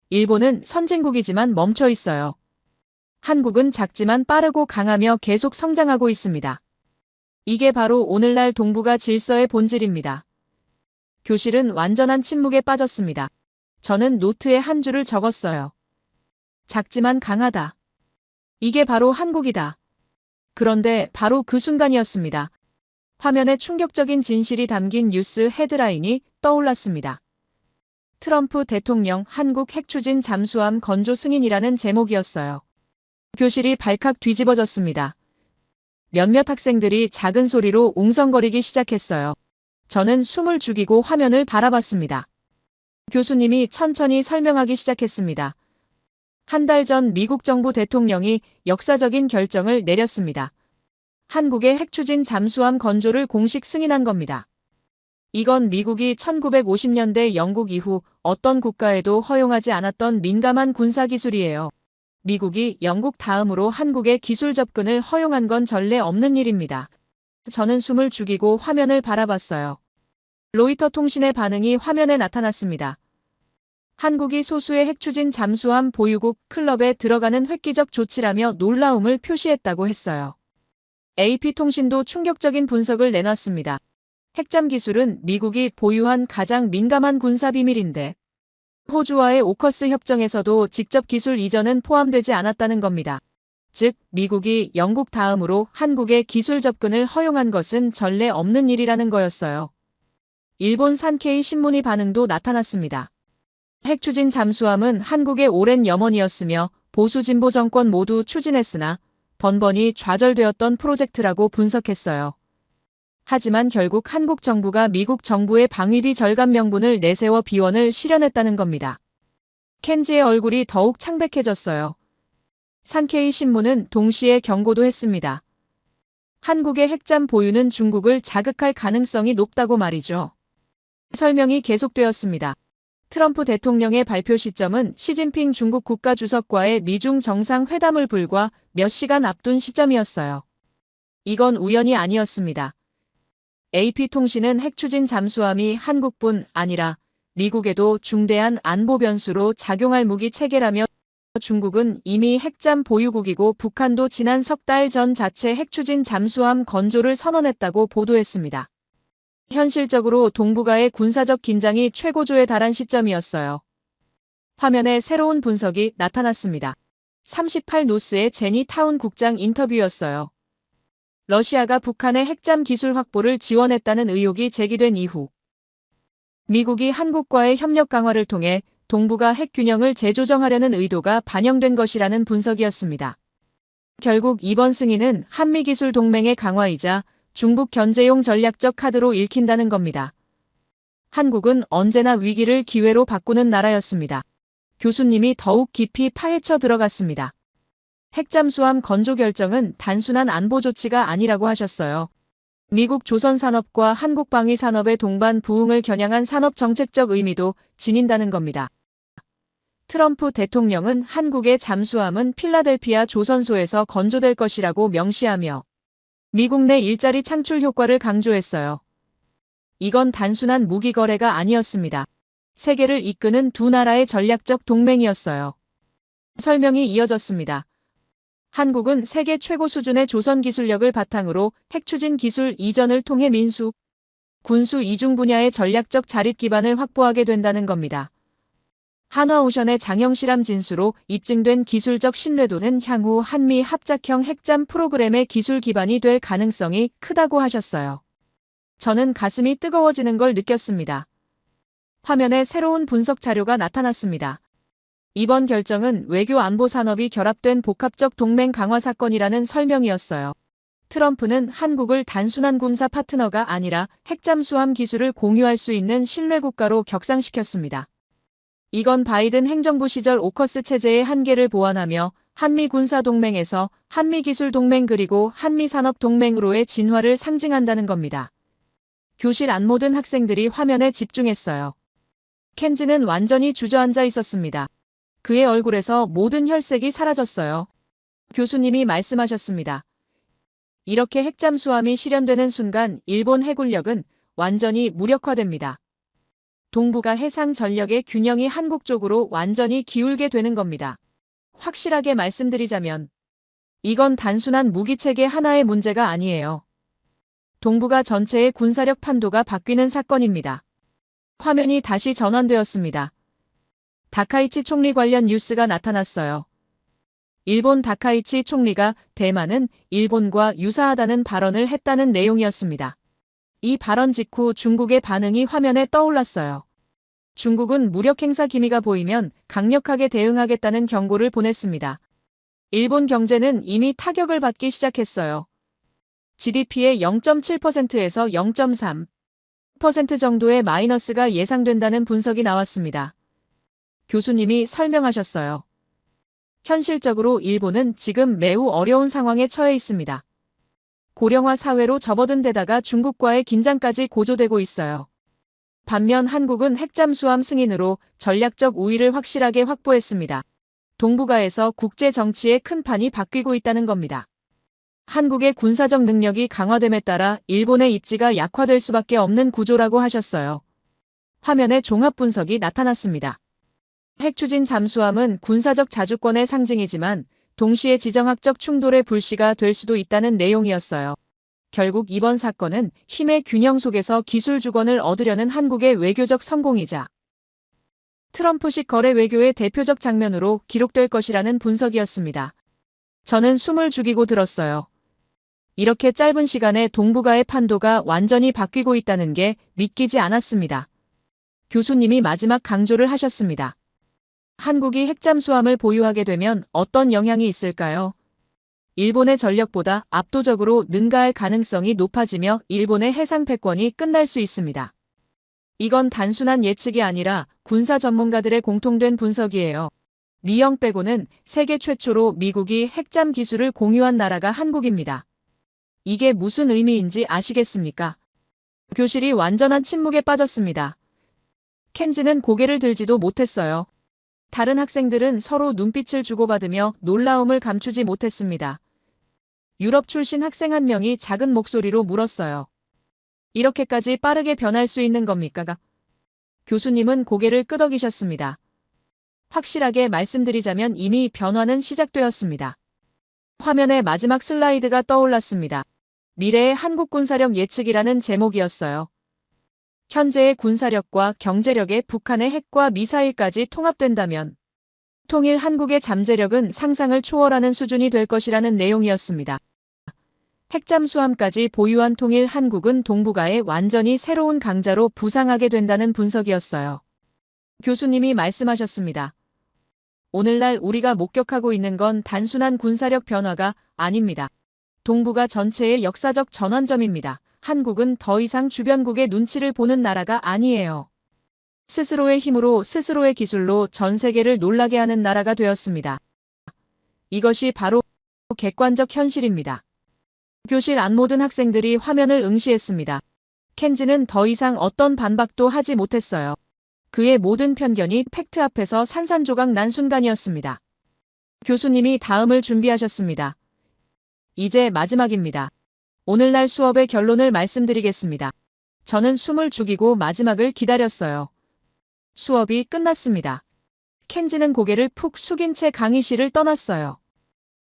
일본은 선진국이지만 멈춰 있어요. 한국은 작지만 빠르고 강하며 계속 성장하고 있습니다. 이게 바로 오늘날 동북아 질서의 본질입니다. 교실은 완전한 침묵에 빠졌습니다. 저는 노트에 한 줄을 적었어요. 작지만 강하다. 이게 바로 한국이다. 그런데 바로 그 순간이었습니다. 화면에 충격적인 진실이 담긴 뉴스 헤드라인이 떠올랐습니다. 트럼프 대통령 한국 핵추진 잠수함 건조 승인이라는 제목이었어요. 교실이 발칵 뒤집어졌습니다. 몇몇 학생들이 작은 소리로 웅성거리기 시작했어요. 저는 숨을 죽이고 화면을 바라봤습니다. 교수님이 천천히 설명하기 시작했습니다. 한 달 전 미국 정부 대통령이 역사적인 결정을 내렸습니다. 한국의 핵추진 잠수함 건조를 공식 승인한 겁니다. 이건 미국이 1950년대 영국 이후 어떤 국가에도 허용하지 않았던 민감한 군사기술이에요. 미국이 영국 다음으로 한국의 기술 접근을 허용한 건 전례 없는 일입니다. 저는 숨을 죽이고 화면을 바라봤어요. 로이터 통신의 반응이 화면에 나타났습니다. 한국이 소수의 핵추진 잠수함 보유국 클럽에 들어가는 획기적 조치라며 놀라움을 표시했다고 했어요. AP통신도 충격적인 분석을 내놨습니다. 핵잠 기술은 미국이 보유한 가장 민감한 군사 비밀인데 호주와의 오커스 협정에서도 직접 기술 이전은 포함되지 않았다는 겁니다. 즉, 미국이 영국 다음으로 한국의 기술 접근을 허용한 것은 전례 없는 일이라는 거였어요. 일본 산케이 신문이 반응도 나타났습니다. 핵추진 잠수함은 한국의 오랜 염원이었으며 보수 진보 정권 모두 추진했으나 번번이 좌절되었던 프로젝트라고 분석했어요. 하지만 결국 한국 정부가 미국 정부의 방위비 절감 명분을 내세워 비원을 실현했다는 겁니다. 켄지의 얼굴이 더욱 창백해졌어요. 산케이 신문은 동시에 경고도 했습니다. 한국의 핵잠 보유는 중국을 자극할 가능성이 높다고 말이죠. 설명이 계속되었습니다. 트럼프 대통령의 발표 시점은 시진핑 중국 국가주석과의 미중 정상회담을 불과 몇 시간 앞둔 시점이었어요. 이건 우연이 아니었습니다. AP통신은 핵추진 잠수함이 한국뿐 아니라 미국에도 중대한 안보 변수로 작용할 무기 체계라며 중국은 이미 핵잠 보유국이고 북한도 지난 석 달 전 자체 핵추진 잠수함 건조를 선언했다고 보도했습니다. 현실적으로 동북아의 군사적 긴장이 최고조에 달한 시점이었어요. 화면에 새로운 분석이 나타났습니다. 38노스의 제니 타운 국장 인터뷰였어요. 러시아가 북한의 핵잠 기술 확보를 지원했다는 의혹이 제기된 이후 미국이 한국과의 협력 강화를 통해 동북아 핵 균형을 재조정하려는 의도가 반영된 것이라는 분석이었습니다. 결국 이번 승인은 한미기술 동맹의 강화이자 중북 견제용 전략적 카드로 읽힌다는 겁니다. 한국은 언제나 위기를 기회로 바꾸는 나라였습니다. 교수님이 더욱 깊이 파헤쳐 들어갔습니다. 핵잠수함 건조 결정은 단순한 안보 조치가 아니라고 하셨어요. 미국 조선산업과 한국 방위산업의 동반 부흥을 겨냥한 산업 정책적 의미도 지닌다는 겁니다. 트럼프 대통령은 한국의 잠수함은 필라델피아 조선소에서 건조될 것이라고 명시하며 미국 내 일자리 창출 효과를 강조했어요. 이건 단순한 무기 거래가 아니었습니다. 세계를 이끄는 두 나라의 전략적 동맹이었어요. 설명이 이어졌습니다. 한국은 세계 최고 수준의 조선 기술력을 바탕으로 핵추진 기술 이전을 통해 민수, 군수 이중 분야의 전략적 자립 기반을 확보하게 된다는 겁니다. 한화오션의 장영실함 진수로 입증된 기술적 신뢰도는 향후 한미 합작형 핵잠 프로그램의 기술 기반이 될 가능성이 크다고 하셨어요. 저는 가슴이 뜨거워지는 걸 느꼈습니다. 화면에 새로운 분석 자료가 나타났습니다. 이번 결정은 외교 안보 산업이 결합된 복합적 동맹 강화 사건이라는 설명이었어요. 트럼프는 한국을 단순한 군사 파트너가 아니라 핵잠수함 기술을 공유할 수 있는 신뢰국가로 격상시켰습니다. 이건 바이든 행정부 시절 오커스 체제의 한계를 보완하며 한미 군사 동맹에서 한미 기술 동맹 그리고 한미 산업 동맹으로의 진화를 상징한다는 겁니다. 교실 안 모든 학생들이 화면에 집중했어요. 켄지는 완전히 주저앉아 있었습니다. 그의 얼굴에서 모든 혈색이 사라졌어요. 교수님이 말씀하셨습니다. 이렇게 핵잠수함이 실현되는 순간 일본 해군력은 완전히 무력화됩니다. 동북아 해상 전력의 균형이 한국 쪽으로 완전히 기울게 되는 겁니다. 확실하게 말씀드리자면 이건 단순한 무기체계 하나의 문제가 아니에요. 동북아 전체의 군사력 판도가 바뀌는 사건입니다. 화면이 다시 전환되었습니다. 다카이치 총리 관련 뉴스가 나타났어요. 일본 다카이치 총리가 대만은 일본과 유사하다는 발언을 했다는 내용이었습니다. 이 발언 직후 중국의 반응이 화면에 떠올랐어요. 중국은 무력 행사 기미가 보이면 강력하게 대응하겠다는 경고를 보냈습니다. 일본 경제는 이미 타격을 받기 시작했어요. GDP의 0.7%에서 0.3% 정도의 마이너스가 예상된다는 분석이 나왔습니다. 교수님이 설명하셨어요. 현실적으로 일본은 지금 매우 어려운 상황에 처해 있습니다. 고령화 사회로 접어든 데다가 중국과의 긴장까지 고조되고 있어요. 반면 한국은 핵잠수함 승인으로 전략적 우위를 확실하게 확보했습니다. 동북아에서 국제 정치의 큰 판이 바뀌고 있다는 겁니다. 한국의 군사적 능력이 강화됨에 따라 일본의 입지가 약화될 수밖에 없는 구조라고 하셨어요. 화면에 종합 분석이 나타났습니다. 핵추진 잠수함은 군사적 자주권의 상징이지만 동시에 지정학적 충돌의 불씨가 될 수도 있다는 내용이었어요. 결국 이번 사건은 힘의 균형 속에서 기술 주권을 얻으려는 한국의 외교적 성공이자 트럼프식 거래 외교의 대표적 장면으로 기록될 것이라는 분석이었습니다. 저는 숨을 죽이고 들었어요. 이렇게 짧은 시간에 동북아의 판도가 완전히 바뀌고 있다는 게 믿기지 않았습니다. 교수님이 마지막 강조를 하셨습니다. 한국이 핵잠수함을 보유하게 되면 어떤 영향이 있을까요? 일본의 전력보다 압도적으로 능가할 가능성이 높아지며 일본의 해상 패권이 끝날 수 있습니다. 이건 단순한 예측이 아니라 군사 전문가들의 공통된 분석이에요. 리영 빼고는 세계 최초로 미국이 핵잠 기술을 공유한 나라가 한국입니다. 이게 무슨 의미인지 아시겠습니까? 교실이 완전한 침묵에 빠졌습니다. 켄지는 고개를 들지도 못했어요. 다른 학생들은 서로 눈빛을 주고받으며 놀라움을 감추지 못했습니다. 유럽 출신 학생 한 명이 작은 목소리로 물었어요. 이렇게까지 빠르게 변할 수 있는 겁니까? 교수님은 고개를 끄덕이셨습니다. 확실하게 말씀드리자면 이미 변화는 시작되었습니다. 화면에 마지막 슬라이드가 떠올랐습니다. 미래의 한국 군사력 예측이라는 제목이었어요. 현재의 군사력과 경제력에 북한의 핵과 미사일까지 통합된다면 통일 한국의 잠재력은 상상을 초월하는 수준이 될 것이라는 내용이었습니다. 핵잠수함까지 보유한 통일 한국은 동북아의 완전히 새로운 강자로 부상하게 된다는 분석이었어요. 교수님이 말씀하셨습니다. 오늘날 우리가 목격하고 있는 건 단순한 군사력 변화가 아닙니다. 동북아 전체의 역사적 전환점입니다. 한국은 더 이상 주변국의 눈치를 보는 나라가 아니에요. 스스로의 힘으로 스스로의 기술로 전 세계를 놀라게 하는 나라가 되었습니다. 이것이 바로 객관적 현실입니다. 교실 안 모든 학생들이 화면을 응시했습니다. 켄지는 더 이상 어떤 반박도 하지 못했어요. 그의 모든 편견이 팩트 앞에서 산산조각 난 순간이었습니다. 교수님이 다음을 준비하셨습니다. 이제 마지막입니다. 오늘날 수업의 결론을 말씀드리겠습니다. 저는 숨을 죽이고 마지막을 기다렸어요. 수업이 끝났습니다. 켄지는 고개를 푹 숙인 채 강의실을 떠났어요.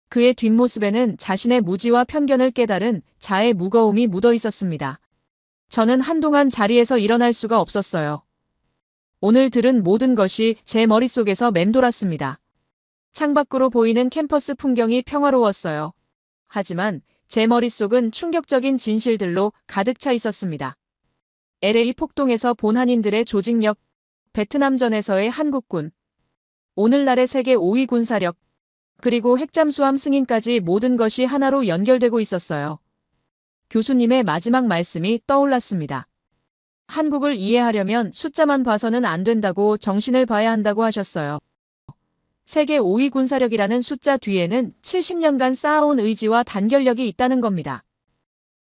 그의 뒷모습에는 자신의 무지와 편견을 깨달은 자의 무거움이 묻어 있었습니다. 저는 한동안 자리에서 일어날 수가 없었어요. 오늘 들은 모든 것이 제 머릿속에서 맴돌았습니다. 창밖으로 보이는 캠퍼스 풍경이 평화로웠어요. 하지만 제 머릿속은 충격적인 진실들로 가득 차 있었습니다. LA 폭동에서 본 한인들의 조직력, 베트남전에서의 한국군, 오늘날의 세계 5위 군사력, 그리고 핵잠수함 승인까지 모든 것이 하나로 연결되고 있었어요. 교수님의 마지막 말씀이 떠올랐습니다. 한국을 이해하려면 숫자만 봐서는 안 된다고 정신을 봐야 한다고 하셨어요. 세계 5위 군사력이라는 숫자 뒤에는 70년간 쌓아온 의지와 단결력이 있다는 겁니다.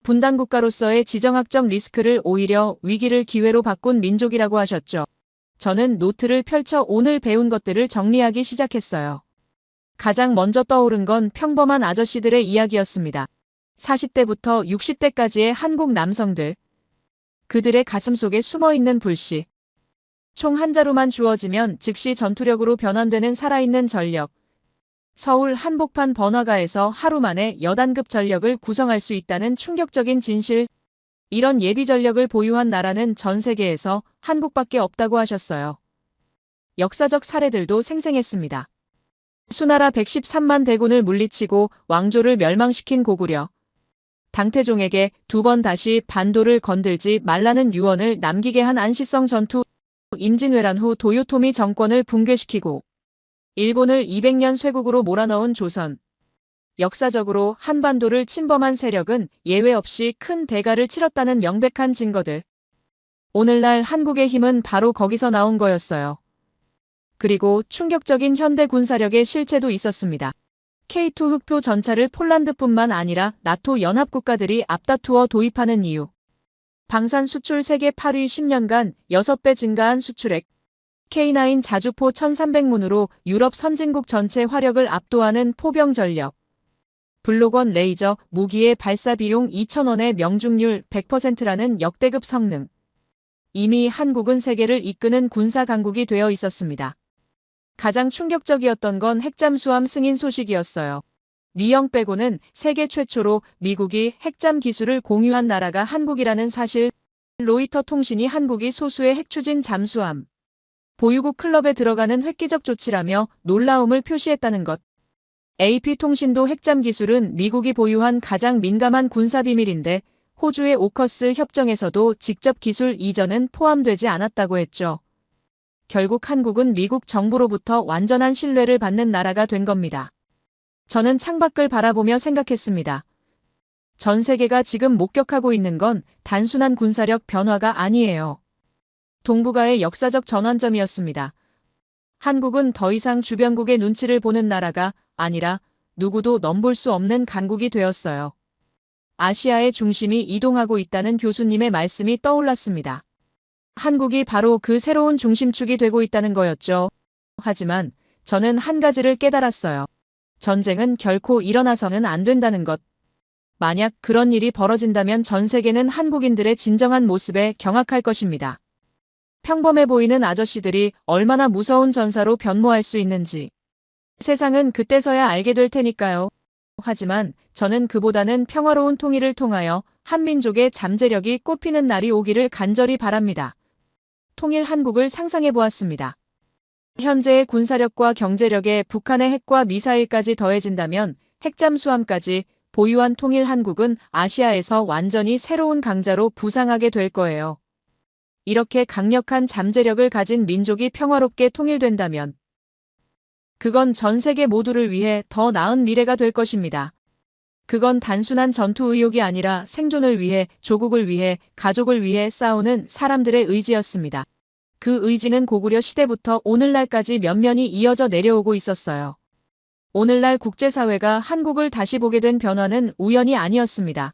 분단국가로서의 지정학적 리스크를 오히려 위기를 기회로 바꾼 민족이라고 하셨죠. 저는 노트를 펼쳐 오늘 배운 것들을 정리하기 시작했어요. 가장 먼저 떠오른 건 평범한 아저씨들의 이야기였습니다. 40대부터 60대까지의 한국 남성들. 그들의 가슴 속에 숨어있는 불씨. 총 한 자루만 주어지면 즉시 전투력으로 변환되는 살아있는 전력. 서울 한복판 번화가에서 하루 만에 여단급 전력을 구성할 수 있다는 충격적인 진실. 이런 예비 전력을 보유한 나라는 전 세계에서 한국밖에 없다고 하셨어요. 역사적 사례들도 생생했습니다. 수나라 113만 대군을 물리치고 왕조를 멸망시킨 고구려. 당태종에게 2번 다시 반도를 건들지 말라는 유언을 남기게 한 안시성 전투. 임진왜란 후 도요토미 정권을 붕괴시키고 일본을 200년 쇄국으로 몰아넣은 조선. 역사적으로 한반도를 침범한 세력은 예외 없이 큰 대가를 치렀다는 명백한 증거들. 오늘날 한국의 힘은 바로 거기서 나온 거였어요. 그리고 충격적인 현대 군사력의 실체도 있었습니다. K2 흑표 전차를 폴란드뿐만 아니라 나토 연합국가들이 앞다투어 도입하는 이유. 방산 수출 세계 8위 10년간 6배 증가한 수출액. K9 자주포 1300문으로 유럽 선진국 전체 화력을 압도하는 포병 전력. 블록원 레이저 무기의 발사 비용 2,000원의 명중률 100%라는 역대급 성능. 이미 한국은 세계를 이끄는 군사 강국이 되어 있었습니다. 가장 충격적이었던 건 핵잠수함 승인 소식이었어요. 미영 빼고는 세계 최초로 미국이 핵잠 기술을 공유한 나라가 한국이라는 사실. 로이터 통신이 한국이 소수의 핵추진 잠수함 보유국 클럽에 들어가는 획기적 조치라며 놀라움을 표시했다는 것. AP통신도 핵잠 기술은 미국이 보유한 가장 민감한 군사비밀인데 호주의 오커스 협정에서도 직접 기술 이전은 포함되지 않았다고 했죠. 결국 한국은 미국 정부로부터 완전한 신뢰를 받는 나라가 된 겁니다. 저는 창밖을 바라보며 생각했습니다. 전 세계가 지금 목격하고 있는 건 단순한 군사력 변화가 아니에요. 동북아의 역사적 전환점이었습니다. 한국은 더 이상 주변국의 눈치를 보는 나라가 아니라 누구도 넘볼 수 없는 강국이 되었어요. 아시아의 중심이 이동하고 있다는 교수님의 말씀이 떠올랐습니다. 한국이 바로 그 새로운 중심축이 되고 있다는 거였죠. 하지만 저는 한 가지를 깨달았어요. 전쟁은 결코 일어나서는 안 된다는 것. 만약 그런 일이 벌어진다면 전 세계는 한국인들의 진정한 모습에 경악할 것입니다. 평범해 보이는 아저씨들이 얼마나 무서운 전사로 변모할 수 있는지. 세상은 그때서야 알게 될 테니까요. 하지만 저는 그보다는 평화로운 통일을 통하여 한민족의 잠재력이 꽃피는 날이 오기를 간절히 바랍니다. 통일 한국을 상상해 보았습니다. 현재의 군사력과 경제력에 북한의 핵과 미사일까지 더해진다면 핵잠수함까지 보유한 통일 한국은 아시아에서 완전히 새로운 강자로 부상하게 될 거예요. 이렇게 강력한 잠재력을 가진 민족이 평화롭게 통일된다면 그건 전 세계 모두를 위해 더 나은 미래가 될 것입니다. 그건 단순한 전투 의욕이 아니라 생존을 위해, 조국을 위해, 가족을 위해 싸우는 사람들의 의지였습니다. 그 의지는 고구려 시대부터 오늘날까지 면면이 이어져 내려오고 있었어요. 오늘날 국제사회가 한국을 다시 보게 된 변화는 우연이 아니었습니다.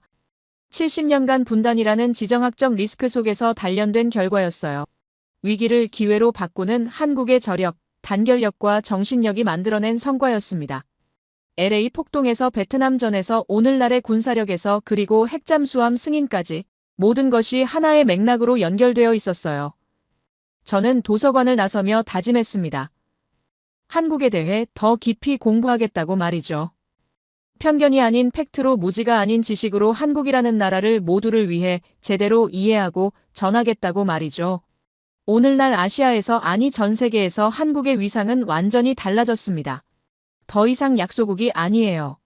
70년간 분단이라는 지정학적 리스크 속에서 단련된 결과였어요. 위기를 기회로 바꾸는 한국의 저력, 단결력과 정신력이 만들어낸 성과였습니다. LA 폭동에서 베트남전에서 오늘날의 군사력에서 그리고 핵잠수함 승인까지 모든 것이 하나의 맥락으로 연결되어 있었어요. 저는 도서관을 나서며 다짐했습니다. 한국에 대해 더 깊이 공부하겠다고 말이죠. 편견이 아닌 팩트로, 무지가 아닌 지식으로 한국이라는 나라를 모두를 위해 제대로 이해하고 전하겠다고 말이죠. 오늘날 아시아에서, 아니 전 세계에서 한국의 위상은 완전히 달라졌습니다. 더 이상 약소국이 아니에요.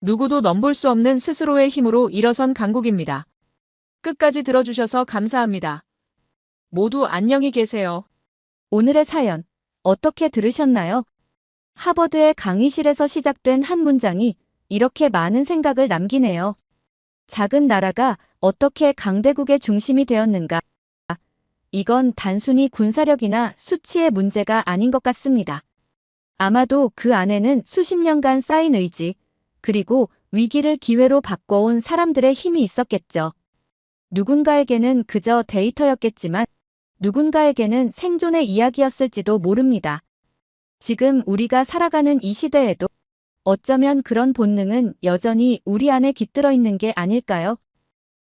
누구도 넘볼 수 없는 스스로의 힘으로 일어선 강국입니다. 끝까지 들어주셔서 감사합니다. 모두 안녕히 계세요. 오늘의 사연 어떻게 들으셨나요? 하버드의 강의실에서 시작된 한 문장이 이렇게 많은 생각을 남기네요. 작은 나라가 어떻게 강대국의 중심이 되었는가? 이건 단순히 군사력이나 수치의 문제가 아닌 것 같습니다. 아마도 그 안에는 수십 년간 쌓인 의지, 그리고 위기를 기회로 바꿔온 사람들의 힘이 있었겠죠. 누군가에게는 그저 데이터였겠지만 누군가에게는 생존의 이야기였을지도 모릅니다. 지금 우리가 살아가는 이 시대에도 어쩌면 그런 본능은 여전히 우리 안에 깃들어 있는 게 아닐까요?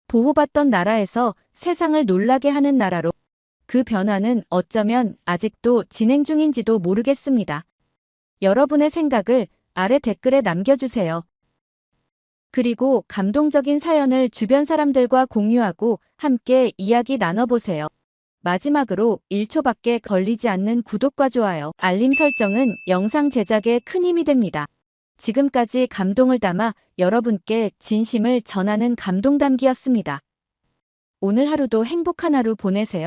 보호받던 나라에서 세상을 놀라게 하는 나라로, 그 변화는 어쩌면 아직도 진행 중인지도 모르겠습니다. 여러분의 생각을 아래 댓글에 남겨주세요. 그리고 감동적인 사연을 주변 사람들과 공유하고 함께 이야기 나눠보세요. 마지막으로 1초밖에 걸리지 않는 구독과 좋아요, 알림 설정은 영상 제작에 큰 힘이 됩니다. 지금까지 감동을 담아 여러분께 진심을 전하는 감동담기였습니다. 오늘 하루도 행복한 하루 보내세요.